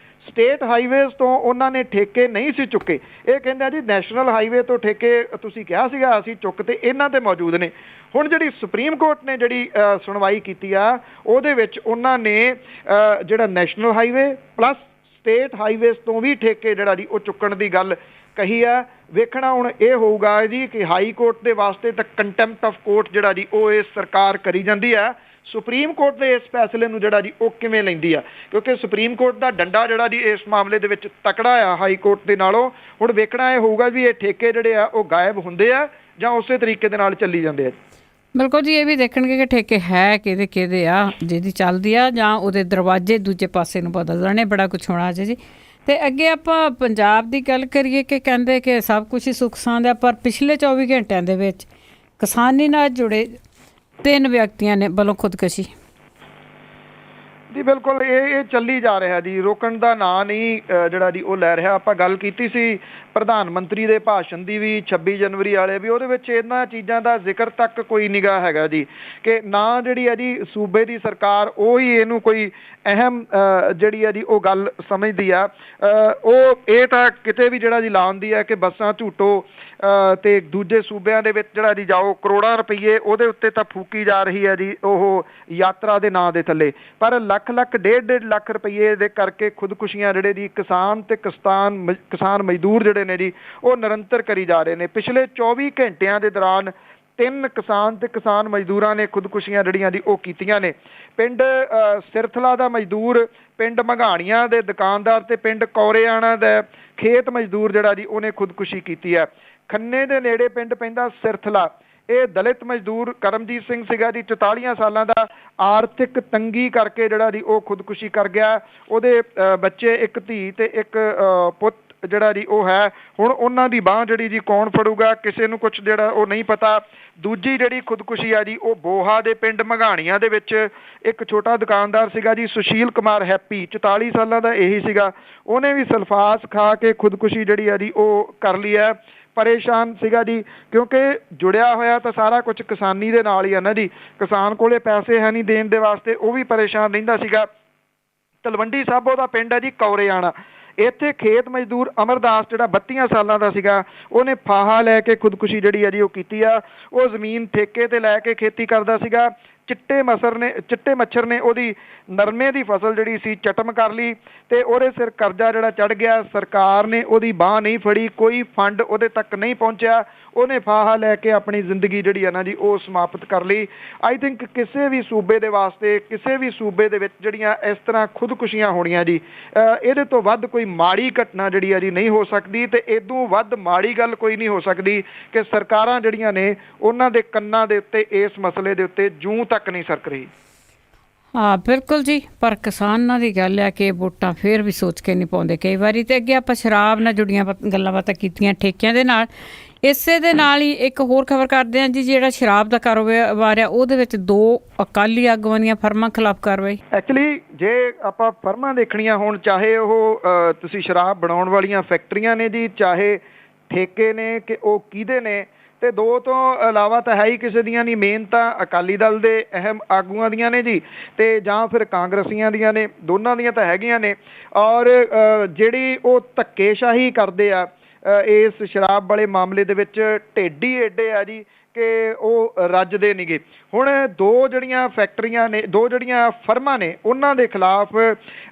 ਸਟੇਟ ਹਾਈਵੇਜ਼ ਤੋਂ ਉਹਨਾਂ ਨੇ ਠੇਕੇ ਨਹੀਂ ਸੀ ਚੁੱਕੇ। ਇਹ ਕਹਿੰਦੇ ਆ ਜੀ ਨੈਸ਼ਨਲ ਹਾਈਵੇ ਤੋਂ ਠੇਕੇ ਤੁਸੀਂ ਕਿਹਾ ਸੀਗਾ ਅਸੀਂ ਚੁੱਕ ਤੇ ਇਹਨਾਂ ਤੇ ਮੌਜੂਦ ਨੇ। ਹੁਣ ਜਿਹੜੀ ਸੁਪਰੀਮ ਕੋਰਟ ਨੇ ਜਿਹੜੀ ਸੁਣਵਾਈ ਕੀਤੀ ਆ ਉਹਦੇ ਵਿੱਚ ਉਹਨਾਂ ਨੇ ਜਿਹੜਾ national highway plus state highways ਤੋਂ ਵੀ ਠੇਕੇ ਜਿਹੜਾ ਜੀ ਉਹ ਚੁੱਕਣ ਦੀ ਗੱਲ ਕਹੀ ਆ। ਵੇਖਣਾ ਹੁਣ ਇਹ ਹੋਊਗਾ ਜੀ ਕਿ ਹਾਈ ਕੋਰਟ ਦੇ ਵਾਸਤੇ ਤਾਂ ਕੰਟੈਂਪਟ ਆਫ ਕੋਰਟ ਜਿਹੜਾ ਜੀ ਉਹ ਇਹ ਸਰਕਾਰ ਕਰੀ ਜਾਂਦੀ ਆ। ਸੁਪਰੀਮ ਕੋਰਟ ਦੇ ਇਸ ਫੈਸਲੇ ਨੂੰ ਜਿਹੜਾ ਜੀ ਉਹ ਕਿਵੇਂ ਲੈਂਦੀ ਆ, ਕਿਉਂਕਿ ਸੁਪਰੀਮ ਕੋਰਟ ਦਾ ਡੰਡਾ ਜਿਹੜਾ ਜੀ ਇਸ ਮਾਮਲੇ ਦੇ ਵਿੱਚ ਤਕੜਾ ਆ ਹਾਈ ਕੋਰਟ ਦੇ ਨਾਲੋਂ। ਹੁਣ ਵੇਖਣਾ ਇਹ ਹੋਊਗਾ ਵੀ ਇਹ ਠੇਕੇ ਜਿਹੜੇ ਆ ਉਹ ਗਾਇਬ ਹੁੰਦੇ ਆ ਜਾਂ ਉਸੇ ਤਰੀਕੇ ਦੇ ਨਾਲ ਚੱਲੀ ਜਾਂਦੇ ਆ। ਬਿਲਕੁਲ ਜੀ, ਇਹ ਵੀ ਦੇਖਣਗੇ ਕਿ ਠੇਕੇ ਹੈ ਕਿਹਦੇ ਕਿਹਦੇ ਆ, ਜਿਹਦੀ ਚੱਲਦੀ ਆ ਜਾਂ ਉਹਦੇ ਦਰਵਾਜ਼ੇ ਦੂਜੇ ਪਾਸੇ ਨੂੰ ਬਦਲ ਜਾਣੇ, ਬੜਾ ਕੁਛ ਹੋਣਾ ਜੀ। ਅਤੇ ਅੱਗੇ ਆਪਾਂ ਪੰਜਾਬ ਦੀ ਗੱਲ ਕਰੀਏ ਕਿ ਕਹਿੰਦੇ ਕਿ ਸਭ ਕੁਛ ਹੀ ਸੁੱਖ ਸਾਂਦ ਆ, ਪਰ ਪਿਛਲੇ 24 ਘੰਟਿਆਂ ਦੇ ਵਿੱਚ ਕਿਸਾਨੀ ਨਾਲ ਜੁੜੇ 3 ਵਿਅਕਤੀਆਂ ਨੇ ਵੱਲੋਂ ਖੁਦਕੁਸ਼ੀ। ਜੀ ਬਿਲਕੁਲ ਇਹ ਚੱਲੀ ਜਾ ਰਿਹਾ ਜੀ, ਰੋਕਣ ਦਾ ਨਾਂ ਨਹੀਂ ਜਿਹੜਾ ਜੀ ਉਹ ਲੈ ਰਿਹਾ। ਆਪਾਂ ਗੱਲ ਕੀਤੀ ਸੀ ਪ੍ਰਧਾਨ ਮੰਤਰੀ ਦੇ ਭਾਸ਼ਣ ਦੀ ਵੀ 26 ਜਨਵਰੀ ਵਾਲੇ ਵੀ, ਉਹਦੇ ਵਿੱਚ ਇਹਨਾਂ ਚੀਜ਼ਾਂ ਦਾ ਜ਼ਿਕਰ ਤੱਕ ਕੋਈ ਨਿਗਾਹ ਹੈਗਾ ਜੀ ਕਿ ਨਾ ਜਿਹੜੀ ਹੈ ਜੀ ਸੂਬੇ ਦੀ ਸਰਕਾਰ ਉਹ ਹੀ ਇਹਨੂੰ ਕੋਈ ਅਹਿਮ ਜਿਹੜੀ ਹੈ ਜੀ ਉਹ ਗੱਲ ਸਮਝਦੀ ਆ। ਉਹ ਇਹ ਤਾਂ ਕਿਤੇ ਵੀ ਜਿਹੜਾ ਜੀ ਲਾਉਂਦੀ ਹੈ ਕਿ ਬੱਸਾਂ ਝੂਟੋ ਤੇ ਦੂਜੇ ਸੂਬਿਆਂ ਦੇ ਵਿੱਚ ਜਿਹੜਾ ਜੀ ਜਾਓ, ਕਰੋੜਾਂ ਰੁਪਈਏ ਉਹਦੇ ਉੱਤੇ ਤਾਂ ਫੂਕੀ ਜਾ ਰਹੀ ਹੈ ਜੀ ਉਹ ਯਾਤਰਾ ਦੇ ਨਾਂ ਦੇ ਥੱਲੇ। ਪਰ ਲੱਖ 1.5 ਲੱਖ ਰੁਪਈਏ ਦੇ ਕਰਕੇ ਖੁਦਕੁਸ਼ੀਆਂ ਜਿਹੜੇ ਜੀ ਕਿਸਾਨ ਤੇ ਕਿਸਾਨ ਮਜ਼ਦੂਰ ਜਿਹੜੇ ਨੇ ਜੀ ਉਹ ਨਿਰੰਤਰ ਕਰੀ ਜਾ ਰਹੇ ਨੇ। ਪਿਛਲੇ 24 ਘੰਟਿਆਂ ਦੇ ਦੌਰਾਨ 3 ਕਿਸਾਨ ਤੇ ਕਿਸਾਨ ਮਜ਼ਦੂਰਾਂ ਨੇ ਖੁਦਕੁਸ਼ੀਆਂ ਜਿਹੜੀਆਂ ਜੀ ਉਹ ਕੀਤੀਆਂ ਨੇ। ਪਿੰਡ ਸਿਰਥਲਾ ਦਾ ਮਜ਼ਦੂਰ, ਪਿੰਡ ਮਘਾਣੀਆਂ ਦੇ ਦੁਕਾਨਦਾਰ ਤੇ ਪਿੰਡ ਕੌਰੇਆਣਾ ਦਾ ਖੇਤ ਮਜ਼ਦੂਰ ਜਿਹੜਾ ਜੀ ਉਹਨੇ ਖੁਦਕੁਸ਼ੀ ਕੀਤੀ ਹੈ। ਖੰਨੇ ਦੇ ਨੇੜੇ ਪਿੰਡ ਪੈਂਦਾ ਸਿਰਥਲਾ, ਇਹ ਦਲਿਤ ਮਜ਼ਦੂਰ ਕਰਮਜੀਤ ਸਿੰਘ ਸੀਗਾ ਜੀ, 44 ਸਾਲਾਂ ਦਾ, ਆਰਥਿਕ ਤੰਗੀ ਕਰਕੇ ਜਿਹੜਾ ਜੀ ਉਹ ਖੁਦਕੁਸ਼ੀ ਕਰ ਗਿਆ। ਉਹਦੇ ਬੱਚੇ, ਇੱਕ ਧੀ ਤੇ ਇੱਕ ਪੁੱਤ ਜਿਹੜਾ ਜੀ ਉਹ ਹੈ। ਹੁਣ ਉਹਨਾਂ ਦੀ ਬਾਂਹ ਜਿਹੜੀ ਜੀ ਕੌਣ ਫੜੂਗਾ, ਕਿਸੇ ਨੂੰ ਕੁਛ ਜਿਹੜਾ ਉਹ ਨਹੀਂ ਪਤਾ। ਦੂਜੀ ਜਿਹੜੀ ਖੁਦਕੁਸ਼ੀ ਆ ਜੀ ਉਹ ਬੋਹਾ ਦੇ ਪਿੰਡ ਮਘਾਣੀਆਂ ਦੇ ਵਿੱਚ ਇੱਕ ਛੋਟਾ ਦੁਕਾਨਦਾਰ ਸੀਗਾ ਜੀ ਸੁਸ਼ੀਲ ਕੁਮਾਰ ਹੈਪੀ, 44 ਸਾਲਾਂ ਦਾ ਇਹੀ ਸੀਗਾ, ਉਹਨੇ ਵੀ ਸਲਫਾਸ ਖਾ ਕੇ ਖੁਦਕੁਸ਼ੀ ਜਿਹੜੀ ਆ ਜੀ ਉਹ ਕਰ ਲਈ ਹੈ। ਪਰੇਸ਼ਾਨ ਸੀਗਾ ਜੀ, ਕਿਉਂਕਿ ਜੁੜਿਆ ਹੋਇਆ ਤਾਂ ਸਾਰਾ ਕੁਝ ਕਿਸਾਨੀ ਦੇ ਨਾਲ ਹੀ ਆ ਨਾ ਜੀ। ਕਿਸਾਨ ਕੋਲੇ ਪੈਸੇ ਹੈ ਨਹੀਂ ਦੇਣ ਦੇ ਵਾਸਤੇ, ਉਹ ਵੀ ਪਰੇਸ਼ਾਨ ਰਹਿੰਦਾ ਸੀਗਾ। ਤਲਵੰਡੀ ਸਾਬੋ ਦਾ ਪਿੰਡ ਹੈ ਜੀ ਕੌਰੇਆਣਾ। ਇੱਥੇ ਖੇਤ ਮਜ਼ਦੂਰ ਅਮਰਦਾਸ ਜਿਹੜਾ 32 ਸਾਲਾਂ ਦਾ ਸੀਗਾ, ਉਹਨੇ ਫਾਹਾ ਲੈ ਕੇ ਖੁਦਕੁਸ਼ੀ ਜਿਹੜੀ ਹੈ ਜੀ ਉਹ ਕੀਤੀ ਆ। ਉਹ ਜ਼ਮੀਨ ਠੇਕੇ ਤੇ ਲੈ ਕੇ ਖੇਤੀ ਕਰਦਾ ਸੀਗਾ। ਚਿੱਟੇ ਮੱਛਰ ਨੇ ਉਹਦੀ ਨਰਮੇ ਦੀ ਫਸਲ ਜਿਹੜੀ ਸੀ ਚਟਮ ਕਰ ਲਈ ਤੇ ਉਹਦੇ ਸਿਰ ਕਰਜ਼ਾ ਜਿਹੜਾ ਚੜ ਗਿਆ। ਸਰਕਾਰ ਨੇ ਉਹਦੀ ਬਾਂਹ ਨਹੀਂ ਫੜੀ, ਕੋਈ ਫੰਡ ਉਹਦੇ ਤੱਕ ਨਹੀਂ ਪਹੁੰਚਿਆ। ਉਹਨੇ ਫਾਹਾ ਲੈ ਕੇ ਆਪਣੀ ਜ਼ਿੰਦਗੀ ਜਿਹੜੀ ਹੈ ਨਾ ਜੀ ਉਹ ਸਮਾਪਤ ਕਰ ਲਈ। ਆਈ ਥਿੰਕ ਕਿਸੇ ਵੀ ਸੂਬੇ ਦੇ ਵਾਸਤੇ, ਕਿਸੇ ਵੀ ਸੂਬੇ ਦੇ ਵਿੱਚ ਜਿਹੜੀਆਂ ਇਸ ਤਰ੍ਹਾਂ ਖੁਦਕੁਸ਼ੀਆਂ ਹੋਣੀਆਂ ਜੀ, ਇਹਦੇ ਤੋਂ ਵੱਧ ਕੋਈ ਮਾੜੀ ਘਟਨਾ ਜਿਹੜੀ ਆ ਜੀ ਨਹੀਂ ਹੋ ਸਕਦੀ। ਤੇ ਇਦੋਂ ਵੱਧ ਮਾੜੀ ਗੱਲ ਕੋਈ ਨਹੀਂ ਹੋ ਸਕਦੀ ਕਿ ਸਰਕਾਰਾਂ ਜਿਹੜੀਆਂ ਨੇ ਉਹਨਾਂ ਦੇ ਕੰਨਾਂ ਦੇ ਉੱਤੇ ਇਸ ਮਸਲੇ ਦੇ ਉੱਤੇ ਜੂੰ ਤੱਕ ਨਹੀਂ ਸਰਕ ਰਹੀ। ਹਾਂ ਬਿਲਕੁਲ ਜੀ, ਪਰ ਕਿਸਾਨਾਂ ਦੀ ਗੱਲ ਹੈ ਕਿ ਵੋਟਾਂ ਫਿਰ ਵੀ ਸੋਚ ਕੇ ਨਹੀਂ ਪਾਉਂਦੇ ਕਈ ਵਾਰੀ। ਤੇ ਅੱਗੇ ਆਪਾਂ ਸ਼ਰਾਬ ਨਾਲ ਜੁੜੀਆਂ ਗੱਲਾਂ ਬਾਤਾਂ ਕੀਤੀਆਂ, ਠੇਕਿਆਂ ਦੇ ਨਾਲ। ਇਸੇ ਦੇ ਨਾਲ ਹੀ ਇੱਕ ਹੋਰ ਖਬਰ ਕਰਦੇ ਹਾਂ ਜੀ, ਜਿਹੜਾ ਸ਼ਰਾਬ ਦਾ ਕਾਰੋਬਾਰ ਆ ਉਹਦੇ ਵਿੱਚ 2 ਅਕਾਲੀ ਆਗੂਆਂ ਦੀਆਂ ਫਰਮਾਂ ਖਿਲਾਫ ਕਾਰਵਾਈ। ਐਕਚੁਅਲੀ ਜੇ ਆਪਾਂ ਫਰਮਾਂ ਦੇਖਣੀਆਂ ਹੋਣ, ਚਾਹੇ ਉਹ ਤੁਸੀਂ ਸ਼ਰਾਬ ਬਣਾਉਣ ਵਾਲੀਆਂ ਫੈਕਟਰੀਆਂ ਨੇ ਜੀ, ਚਾਹੇ ਠੇਕੇ ਨੇ ਕਿ ਉਹ ਕਿਹਦੇ ਨੇ, ਤੇ 2 ਤੋਂ ਇਲਾਵਾ ਤਾਂ ਹੈ ਹੀ ਕਿਸੇ ਦੀਆਂ ਨਹੀਂ। ਮੇਨ ਤਾਂ ਅਕਾਲੀ ਦਲ ਦੇ ਅਹਿਮ ਆਗੂਆਂ ਦੀਆਂ ਨੇ ਜੀ, ਤੇ ਜਾਂ ਫਿਰ ਕਾਂਗਰਸੀਆਂ ਦੀਆਂ ਨੇ, ਦੋਨਾਂ ਦੀਆਂ ਤਾਂ ਹੈਗੀਆਂ ਨੇ। ਔਰ ਜਿਹੜੀ ਉਹ ਧੱਕੇਸ਼ਾਹੀ ਕਰਦੇ ਆ ਇਸ ਸ਼ਰਾਬ ਵਾਲੇ ਮਾਮਲੇ ਦੇ ਵਿੱਚ, ਢੇਡੀ ਏਡੇ ਆ ਜੀ ਕਿ ਉਹ ਰੱਜਦੇ ਨੀਗੇ। ਹੁਣ 2 ਜਿਹੜੀਆਂ ਫੈਕਟਰੀਆਂ ਨੇ, 2 ਜਿਹੜੀਆਂ ਫਰਮਾਂ ਨੇ, ਉਹਨਾਂ ਦੇ ਖਿਲਾਫ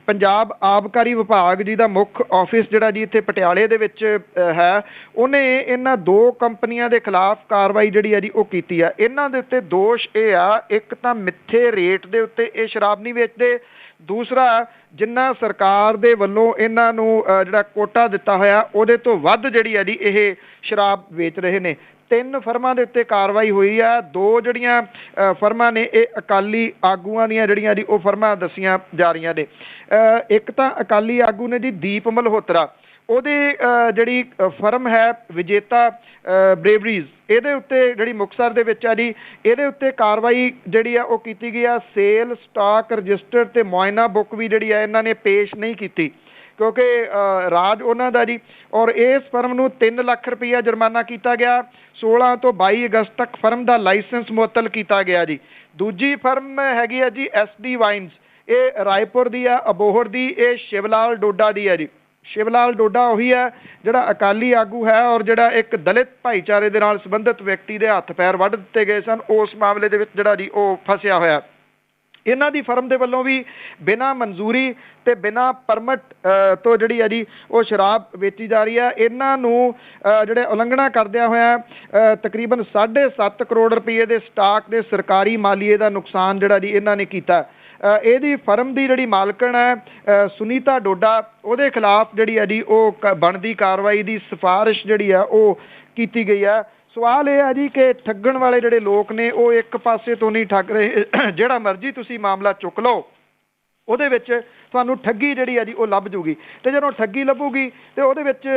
ਪੰਜਾਬ ਆਬਕਾਰੀ ਵਿਭਾਗ ਜੀ ਦਾ ਮੁੱਖ ਆਫਿਸ ਜਿਹੜਾ ਜੀ ਇੱਥੇ ਪਟਿਆਲੇ ਦੇ ਵਿੱਚ ਹੈ, ਉਹਨੇ ਇਹਨਾਂ 2 ਕੰਪਨੀਆਂ ਦੇ ਖਿਲਾਫ ਕਾਰਵਾਈ ਜਿਹੜੀ ਆ ਜੀ ਉਹ ਕੀਤੀ ਆ। ਇਹਨਾਂ ਦੇ ਉੱਤੇ ਦੋਸ਼ ਇਹ ਆ, ਇੱਕ ਤਾਂ ਮਿੱਥੇ ਰੇਟ ਦੇ ਉੱਤੇ ਇਹ ਸ਼ਰਾਬ ਨਹੀਂ ਵੇਚਦੇ, ਦੂਸਰਾ ਜਿੰਨਾ ਸਰਕਾਰ ਦੇ ਵੱਲੋਂ ਇਹਨਾਂ ਨੂੰ ਜਿਹੜਾ ਕੋਟਾ ਦਿੱਤਾ ਹੋਇਆ ਉਹਦੇ ਤੋਂ ਵੱਧ ਜਿਹੜੀ ਆ ਜੀ ਇਹ ਸ਼ਰਾਬ ਵੇਚ ਰਹੇ ਨੇ। 3 ਫਰਮਾਂ ਦੇ ਉੱਤੇ ਕਾਰਵਾਈ ਹੋਈ ਆ। 2 ਜਿਹੜੀਆਂ ਫਰਮਾਂ ਨੇ ਇਹ ਅਕਾਲੀ ਆਗੂਆਂ ਦੀਆਂ ਜਿਹੜੀਆਂ ਜੀ ਉਹ ਫਰਮਾਂ ਦੱਸੀਆਂ ਜਾ ਰਹੀਆਂ ਨੇ। ਇੱਕ ਤਾਂ ਅਕਾਲੀ ਆਗੂ ਨੇ ਜੀ ਦੀਪ ਮਲਹੋਤਰਾ, ਉਹਦੀ ਜਿਹੜੀ ਫਰਮ ਹੈ ਵਿਜੇਤਾ ਬਰੇਵਰੀਜ਼, ਇਹਦੇ ਉੱਤੇ ਜਿਹੜੀ ਮੁਕਤਸਰ ਦੇ ਵਿੱਚ ਆ ਜੀ, ਇਹਦੇ ਉੱਤੇ ਕਾਰਵਾਈ ਜਿਹੜੀ ਆ ਉਹ ਕੀਤੀ ਗਈ ਆ। ਸੇਲ ਸਟਾਕ ਰਜਿਸਟਰ ਤੇ ਮੁਆਇਨਾ ਬੁੱਕ ਵੀ ਜਿਹੜੀ ਆ ਇਹਨਾਂ ਨੇ ਪੇਸ਼ ਨਹੀਂ ਕੀਤੀ, ਕਿਉਂਕਿ ਰਾਜ ਉਹਨਾਂ ਦਾ ਜੀ। ਔਰ ਇਸ ਫਰਮ ਨੂੰ 3 ਲੱਖ ਰੁਪਈਆ ਜੁਰਮਾਨਾ ਕੀਤਾ ਗਿਆ। 16 ਤੋਂ 22 ਅਗਸਤ ਤੱਕ ਫਰਮ ਦਾ ਲਾਇਸੈਂਸ ਮੁਅੱਤਲ ਕੀਤਾ ਗਿਆ ਜੀ। ਦੂਜੀ ਫਰਮ ਹੈਗੀ ਆ ਜੀ SD ਵਾਈਨਸ, ਇਹ ਰਾਏਪੁਰ ਦੀ ਆ, ਅਬੋਹਰ ਦੀ। ਇਹ ਸ਼ਿਵਲਾਲ ਡੋਡਾ ਦੀ ਹੈ ਜੀ। ਸ਼ਿਵਲਾਲ ਡੋਡਾ ਉਹੀ ਹੈ ਜਿਹੜਾ ਅਕਾਲੀ ਆਗੂ ਹੈ ਔਰ ਜਿਹੜਾ ਇੱਕ ਦਲਿਤ ਭਾਈਚਾਰੇ ਦੇ ਨਾਲ ਸੰਬੰਧਿਤ ਵਿਅਕਤੀ ਦੇ ਹੱਥ ਪੈਰ ਵੱਢ ਦਿੱਤੇ ਗਏ ਸਨ, ਉਸ ਮਾਮਲੇ ਦੇ ਵਿੱਚ ਜਿਹੜਾ ਜੀ ਉਹ ਫਸਿਆ ਹੋਇਆ। ਇਹਨਾਂ ਦੀ ਫਰਮ ਦੇ ਵੱਲੋਂ ਵੀ ਬਿਨਾਂ ਮਨਜ਼ੂਰੀ ਤੇ ਬਿਨਾਂ ਪਰਮਿਟ ਤੋਂ ਜਿਹੜੀ ਆ ਜੀ ਉਹ ਸ਼ਰਾਬ ਵੇਚੀ ਜਾ ਰਹੀ ਹੈ। ਇਹਨਾਂ ਨੂੰ ਜਿਹੜੇ ਉਲੰਘਣਾ ਕਰਦਿਆਂ ਹੋਇਆ ਤਕਰੀਬਨ 7.5 ਕਰੋੜ ਰੁਪਏ ਦੇ ਸਟਾਕ ਦੇ ਸਰਕਾਰੀ ਮਾਲੀਏ ਦਾ ਨੁਕਸਾਨ ਜਿਹੜਾ ਜੀ ਇਹਨਾਂ ਨੇ ਕੀਤਾ। ਇਹਦੀ ਫਰਮ ਦੀ ਜਿਹੜੀ ਮਾਲਕਣ ਹੈ ਸੁਨੀਤਾ ਡੋਡਾ, ਉਹਦੇ ਖਿਲਾਫ ਜਿਹੜੀ ਆ ਜੀ ਉਹ ਬਣਦੀ ਕਾਰਵਾਈ ਦੀ ਸਿਫਾਰਿਸ਼ ਜਿਹੜੀ ਆ ਉਹ ਕੀਤੀ ਗਈ ਆ। ਸਵਾਲ ਇਹ ਆ ਜੀ ਕਿ ਠੱਗਣ ਵਾਲੇ ਜਿਹੜੇ ਲੋਕ ਨੇ ਉਹ ਇੱਕ ਪਾਸੇ ਤੋਂ ਨਹੀਂ ਠੱਗ ਰਹੇ। ਜਿਹੜਾ ਮਰਜ਼ੀ ਤੁਸੀਂ ਮਾਮਲਾ ਚੁੱਕ ਲਓ, ਉਹਦੇ ਵਿੱਚ ਤੁਹਾਨੂੰ ਠੱਗੀ ਜਿਹੜੀ ਆ ਜੀ ਉਹ ਲੱਭ ਜੂਗੀ। ਤੇ ਜਦੋਂ ਠੱਗੀ ਲੱਭੂਗੀ ਤੇ ਉਹਦੇ ਵਿੱਚ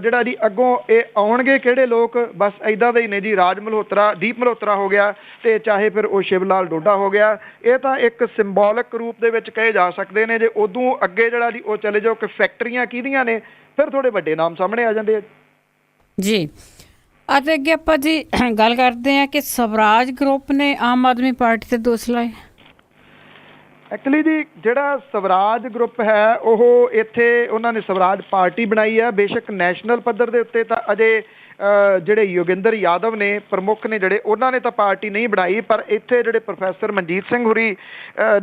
ਜਿਹੜਾ ਜੀ ਅੱਗੋਂ ਇਹ ਆਉਣਗੇ ਕਿਹੜੇ ਲੋਕ, ਬਸ ਇੱਦਾਂ ਦੇ ਹੀ ਨੇ ਜੀ। ਰਾਜ ਮਲਹੋਤਰਾ, ਦੀਪ ਮਲਹੋਤਰਾ ਹੋ ਗਿਆ, ਤੇ ਚਾਹੇ ਫਿਰ ਉਹ ਸ਼ਿਵਲਾਲ ਡੋਡਾ ਹੋ ਗਿਆ। ਇਹ ਤਾਂ ਇੱਕ ਸਿੰਬੋਲਿਕ ਰੂਪ ਦੇ ਵਿੱਚ ਕਹੇ ਜਾ ਸਕਦੇ ਨੇ। ਜੇ ਉਦੋਂ ਅੱਗੇ ਜਿਹੜਾ ਜੀ ਉਹ ਚਲੇ ਜਾਓ ਕਿ ਫੈਕਟਰੀਆਂ ਕਿਹਦੀਆਂ ਨੇ, ਫਿਰ ਥੋੜੇ ਵੱਡੇ ਨਾਮ ਸਾਹਮਣੇ ਆ ਜਾਂਦੇ ਆ ਜੀ। ਅਤੇ ਅੱਗੇ ਆਪਾਂ ਜੀ ਗੱਲ ਕਰਦੇ ਹਾਂ ਕਿ ਸਵਰਾਜ ਗਰੁੱਪ ਨੇ ਆਮ ਆਦਮੀ ਪਾਰਟੀ ਤੇ ਦੋਸ਼ ਲਾਏ। ਐਕਚੁਅਲੀ ਜੀ ਜਿਹੜਾ ਸਵਰਾਜ ਗਰੁੱਪ ਹੈ ਉਹ ਇੱਥੇ ਉਹਨਾਂ ਨੇ ਸਵਰਾਜ ਪਾਰਟੀ ਬਣਾਈ ਹੈ। ਬੇਸ਼ੱਕ ਨੈਸ਼ਨਲ ਪੱਧਰ ਦੇ ਉੱਤੇ ਤਾਂ ਅਜੇ ਜਿਹੜੇ ਯੋਗਿੰਦਰ ਯਾਦਵ ਨੇ ਪ੍ਰਮੁੱਖ ਨੇ ਜਿਹੜੇ, ਉਹਨਾਂ ਨੇ ਤਾਂ ਪਾਰਟੀ ਨਹੀਂ ਬਣਾਈ, ਪਰ ਇੱਥੇ ਜਿਹੜੇ ਪ੍ਰੋਫੈਸਰ ਮਨਜੀਤ ਸਿੰਘ ਹੁਰੀ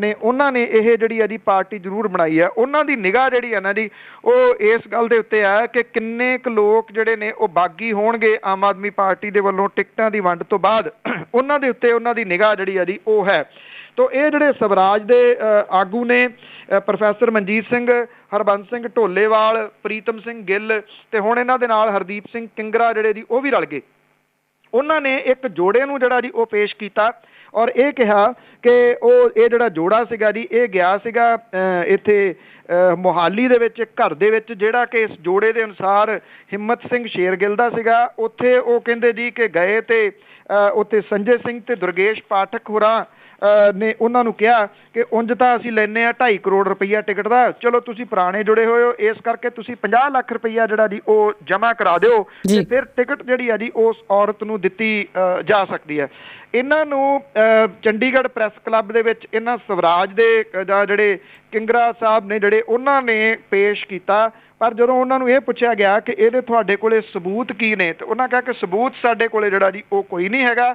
ਨੇ ਉਹਨਾਂ ਨੇ ਇਹ ਜਿਹੜੀ ਆ ਜੀ ਪਾਰਟੀ ਜ਼ਰੂਰ ਬਣਾਈ ਹੈ। ਉਹਨਾਂ ਦੀ ਨਿਗਾਹ ਜਿਹੜੀ ਹੈ ਨਾ ਜੀ ਉਹ ਇਸ ਗੱਲ ਦੇ ਉੱਤੇ ਹੈ ਕਿ ਕਿੰਨੇ ਕੁ ਲੋਕ ਜਿਹੜੇ ਨੇ ਉਹ ਬਾਗੀ ਹੋਣਗੇ ਆਮ ਆਦਮੀ ਪਾਰਟੀ ਦੇ ਵੱਲੋਂ ਟਿਕਟਾਂ ਦੀ ਵੰਡ ਤੋਂ ਬਾਅਦ, ਉਹਨਾਂ ਦੇ ਉੱਤੇ ਉਹਨਾਂ ਦੀ ਨਿਗਾਹ ਜਿਹੜੀ ਆ ਜੀ ਉਹ ਹੈ। ਤੋ ਇਹ ਜਿਹੜੇ ਸਵਰਾਜ ਦੇ ਆਗੂ ਨੇ ਪ੍ਰੋਫੈਸਰ ਮਨਜੀਤ ਸਿੰਘ, ਹਰਬੰਸ ਸਿੰਘ ਢੋਲੇਵਾਲ, ਪ੍ਰੀਤਮ ਸਿੰਘ ਗਿੱਲ ਤੇ ਹੁਣ ਇਹਨਾਂ ਦੇ ਨਾਲ ਹਰਦੀਪ ਸਿੰਘ ਕਿੰਗਰਾ ਜਿਹੜੇ ਜੀ ਉਹ ਵੀ ਰਲ ਗਏ। ਉਹਨਾਂ ਨੇ ਇੱਕ ਜੋੜੇ ਨੂੰ ਜਿਹੜਾ ਜੀ ਉਹ ਪੇਸ਼ ਕੀਤਾ ਔਰ ਇਹ ਕਿਹਾ ਕਿ ਇਹ ਜਿਹੜਾ ਜੋੜਾ ਸੀਗਾ ਜੀ ਇਹ ਗਿਆ ਸੀਗਾ ਇੱਥੇ ਮੋਹਾਲੀ ਦੇ ਵਿੱਚ ਇੱਕ ਘਰ ਦੇ ਵਿੱਚ, ਜਿਹੜਾ ਕਿ ਇਸ ਜੋੜੇ ਦੇ ਅਨੁਸਾਰ ਹਿੰਮਤ ਸਿੰਘ ਸ਼ੇਰਗਿੱਲ ਦਾ ਸੀਗਾ, ਉੱਥੇ ਉਹ ਕਹਿੰਦੇ ਜੀ ਕਿ ਗਏ ਤੇ ਉੱਥੇ ਸੰਜੇ ਸਿੰਘ ਤੇ ਦੁਰਗੇਸ਼ ਪਾਠਕ ਹੋਰਾਂ ਨੇ ਉਹਨਾਂ ਨੂੰ ਕਿਹਾ ਕਿ ਉਂਝ ਤਾਂ ਅਸੀਂ ਲੈਂਦੇ ਹਾਂ 2.5 ਕਰੋੜ ਰੁਪਈਆ ਟਿਕਟ ਦਾ, ਚਲੋ ਤੁਸੀਂ ਪੁਰਾਣੇ ਜੁੜੇ ਹੋਏ ਹੋ, ਇਸ ਕਰਕੇ ਤੁਸੀਂ 50 ਲੱਖ ਰੁਪਈਆ ਜਿਹੜਾ ਜੀ ਉਹ ਜਮ੍ਹਾਂ ਕਰਾ ਦਿਓ ਤੇ ਫਿਰ ਟਿਕਟ ਜਿਹੜੀ ਆ ਜੀ ਉਸ ਔਰਤ ਨੂੰ ਦਿੱਤੀ ਜਾ ਸਕਦੀ ਹੈ। ਇਹਨਾਂ ਨੂੰ ਚੰਡੀਗੜ੍ਹ ਪ੍ਰੈਸ ਕਲੱਬ ਦੇ ਵਿੱਚ ਇਹਨਾਂ ਸਵਰਾਜ ਦੇ ਜਾਂ ਜਿਹੜੇ ਕਿੰਗਰਾ ਸਾਹਿਬ ਨੇ ਜਿਹੜੇ ਉਹਨਾਂ ਨੇ ਪੇਸ਼ ਕੀਤਾ, ਪਰ ਜਦੋਂ ਉਹਨਾਂ ਨੂੰ ਇਹ ਪੁੱਛਿਆ ਗਿਆ ਕਿ ਇਹਦੇ ਤੁਹਾਡੇ ਕੋਲੇ ਸਬੂਤ ਕੀ ਨੇ, ਤੇ ਉਹਨਾਂ ਕਿਹਾ ਕਿ ਸਬੂਤ ਸਾਡੇ ਕੋਲੇ ਜਿਹੜਾ ਜੀ ਉਹ ਕੋਈ ਨਹੀਂ ਹੈਗਾ,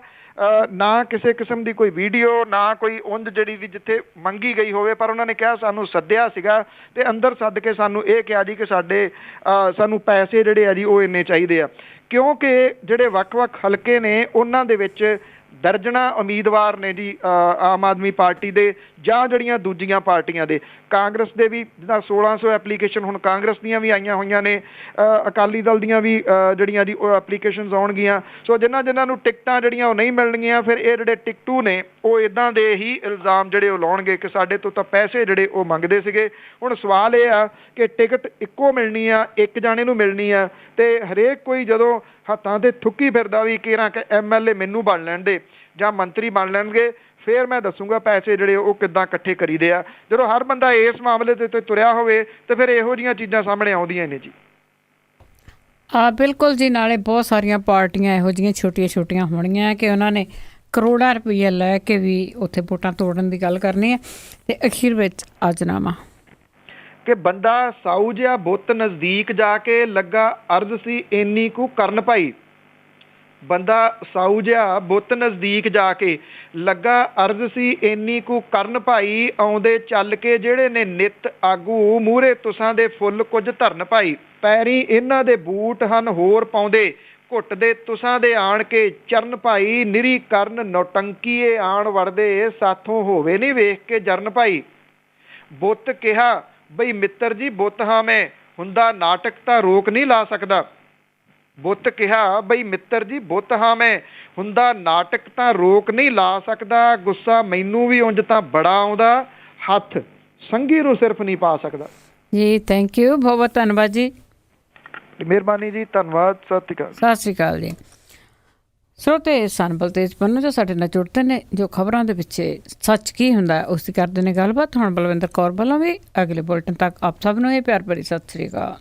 ਨਾ ਕਿਸੇ ਕਿਸਮ ਦੀ ਕੋਈ ਵੀਡੀਓ, ਨਾ ਕੋਈ ਉਂਝ ਜਿਹੜੀ ਵੀ ਜਿੱਥੇ ਮੰਗੀ ਗਈ ਹੋਵੇ, ਪਰ ਉਹਨਾਂ ਨੇ ਕਿਹਾ ਸਾਨੂੰ ਸੱਦਿਆ ਸੀਗਾ ਤੇ ਅੰਦਰ ਸੱਦ ਕੇ ਸਾਨੂੰ ਇਹ ਕਿਹਾ ਜੀ ਕਿ ਸਾਨੂੰ ਪੈਸੇ ਜਿਹੜੇ ਆ ਜੀ ਉਹ ਇੰਨੇ ਚਾਹੀਦੇ ਆ, ਕਿਉਂਕਿ ਜਿਹੜੇ ਵੱਖ-ਵੱਖ ਹਲਕੇ ਨੇ ਉਹਨਾਂ ਦੇ ਵਿੱਚ ਦਰਜਨਾਂ ਉਮੀਦਵਾਰ ਨੇ ਜੀ ਆਮ ਆਦਮੀ ਪਾਰਟੀ ਦੇ ਜਾਂ ਜਿਹੜੀਆਂ ਦੂਜੀਆਂ ਪਾਰਟੀਆਂ ਦੇ, ਕਾਂਗਰਸ ਦੇ ਵੀ ਜਿੱਦਾਂ 1600 ਐਪਲੀਕੇਸ਼ਨ ਹੁਣ ਕਾਂਗਰਸ ਦੀਆਂ ਵੀ ਆਈਆਂ ਹੋਈਆਂ ਨੇ, ਅਕਾਲੀ ਦਲ ਦੀਆਂ ਵੀ ਜਿਹੜੀਆਂ ਜੀ ਉਹ ਐਪਲੀਕੇਸ਼ਨਸ ਆਉਣਗੀਆਂ। ਸੋ ਜਿਨ੍ਹਾਂ ਨੂੰ ਟਿਕਟਾਂ ਜਿਹੜੀਆਂ ਉਹ ਨਹੀਂ ਮਿਲਣਗੀਆਂ, ਫਿਰ ਇਹ ਜਿਹੜੇ ਟਿਕਟੂ ਨੇ ਉਹ ਇੱਦਾਂ ਦੇ ਹੀ ਇਲਜ਼ਾਮ ਜਿਹੜੇ ਉਹ ਲਾਉਣਗੇ ਕਿ ਸਾਡੇ ਤੋਂ ਤਾਂ ਪੈਸੇ ਜਿਹੜੇ ਉਹ ਮੰਗਦੇ ਸੀਗੇ। ਹੁਣ ਸਵਾਲ ਇਹ ਆ ਕਿ ਟਿਕਟ ਇੱਕੋ ਮਿਲਣੀ ਆ, ਇੱਕ ਜਾਣੇ ਨੂੰ ਮਿਲਣੀ ਆ, ਤੇ ਹਰੇਕ ਕੋਈ ਜਦੋਂ ਹੱਥਾਂ ਤੇ ਥੁੱਕੀ ਫਿਰਦਾ ਵੀ ਕਿਹੜਾ ਕਿ MLA ਮੈਨੂੰ ਬਣ ਲੈਣ ਦੇ ਜਾਂ ਮੰਤਰੀ ਬਣ ਲੈਣਗੇ, ਫਿਰ ਮੈਂ ਦੱਸੂਗਾ ਪੈਸੇ ਜਿਹੜੇ ਉਹ ਕਿੱਦਾਂ ਇਕੱਠੇ ਕਰੀਦੇ ਆ। ਜਦੋਂ ਹਰ ਬੰਦਾ ਇਸ ਮਾਮਲੇ ਦੇ ਉੱਤੇ ਤੁਰਿਆ ਹੋਵੇ ਤੇ ਫਿਰ ਇਹੋ ਜਿਹੀਆਂ ਚੀਜ਼ਾਂ ਸਾਹਮਣੇ ਆਉਂਦੀਆਂ ਨੇ ਜੀ। ਬਿਲਕੁਲ ਜੀ, ਨਾਲੇ ਬਹੁਤ ਸਾਰੀਆਂ ਪਾਰਟੀਆਂ ਇਹੋ ਜਿਹੀਆਂ ਛੋਟੀਆਂ ਹੋਣੀਆਂ ਕਿ ਉਹਨਾਂ ਨੇ ਕਰੋੜਾਂ ਰੁਪਈਆ ਲੈ ਕੇ ਵੀ ਉੱਥੇ ਵੋਟਾਂ ਤੋੜਨ ਦੀ ਗੱਲ ਕਰਨੀ ਹੈ ਤੇ ਅਖੀਰ ਵਿੱਚ ਅਜਨਾਮਾ ਕਿ ਬੰਦਾ ਸਾਊ ਜਿਹਾ ਬੁੱਤ ਨਜ਼ਦੀਕ ਜਾ ਕੇ ਲੱਗਾ ਅਰਜ਼ ਸੀ ਇੰਨੀ ਕੁ ਕਰਨ ਭਾਈ, ਬੰਦਾ ਸਾਊ ਜਿਹਾ ਬੁੱਤ ਨਜ਼ਦੀਕ ਜਾ ਕੇ ਲੱਗਾ ਅਰਜ਼ ਸੀ ਇੰਨੀ ਕੁ ਕਰਨ ਭਾਈ, ਆਉਂਦੇ ਚੱਲ ਕੇ ਜਿਹੜੇ ਨੇ ਨਿੱਤ ਆਗੂ ਮੂਹਰੇ ਤੁਸਾਂ ਦੇ ਫੁੱਲ ਕੁਝ ਧਰਨ ਭਾਈ, ਪੈਰੀ ਇਹਨਾਂ ਦੇ ਬੂਟ ਹਨ ਹੋਰ ਪਾਉਂਦੇ ਘੁੱਟਦੇ ਤੁਸਾਂ ਦੇ ਆਣ ਕੇ ਚਰਨ ਭਾਈ, ਨਿਰੀ ਕਰਨ ਨੌਟੰਕੀਏ ਆਣ ਵੜਦੇ ਸਾਥੋਂ ਹੋਵੇ ਨਹੀਂ ਵੇਖ ਕੇ ਜਰਨ ਭਾਈ। ਬੁੱਤ ਕਿਹਾ ਬਈ ਮਿੱਤਰ ਜੀ ਬੁੱਤ ਹਾਂ ਮੈਂ, ਹੁੰਦਾ ਨਾਟਕ ਤਾਂ ਰੋਕ ਨਹੀਂ ਲਾ ਸਕਦਾ। ਬੁੱਤ ਕਿਹਾ ਬਈ ਮਿੱਤਰ ਜੀ ਬੁੱਤ ਹਾਂ ਮੈਂ, ਹੁੰਦਾ ਨਾਟਕ ਤਾਂ ਰੋਕ ਨਹੀਂ ਲਾ ਸਕਦਾ, ਗੁੱਸਾ ਮੈਨੂੰ ਵੀ ਉਂਝ ਤਾਂ ਬੜਾ ਆਉਂਦਾ, ਹੱਥ ਸੰਗੀ ਨੂੰ ਸਿਰਫ ਨਹੀਂ ਪਾ ਸਕਦਾ। ਜੀ ਥੈਂਕ ਯੂ, ਬਹੁਤ ਬਹੁਤ ਧੰਨਵਾਦ ਜੀ, ਮਿਹਰਬਾਨੀ ਜੀ, ਧੰਨਵਾਦ, ਸਤਿ ਸ਼੍ਰੀ ਅਕਾਲ ਜੀ। ਸਰੋਤੇ ਸਨ ਬਲਤੇਜ ਪੰਨੂ ਜੋ ਸਾਡੇ ਨਾਲ ਜੁੜਦੇ ਨੇ, ਜੋ ਖਬਰਾਂ ਦੇ ਪਿੱਛੇ ਸੱਚ ਕੀ ਹੁੰਦਾ ਉਸ ਦੀ ਕਰਦੇ ਨੇ ਗੱਲਬਾਤ। ਹੁਣ ਬਲਵਿੰਦਰ ਕੌਰ ਵੱਲੋਂ ਵੀ ਅਗਲੇ ਬੁਲਟਨ ਤੱਕ ਆਪ ਸਭ ਨੂੰ ਇਹ ਪਿਆਰ ਭਰੀ ਸਤਿ ਸ਼੍ਰੀ ਅਕਾਲ।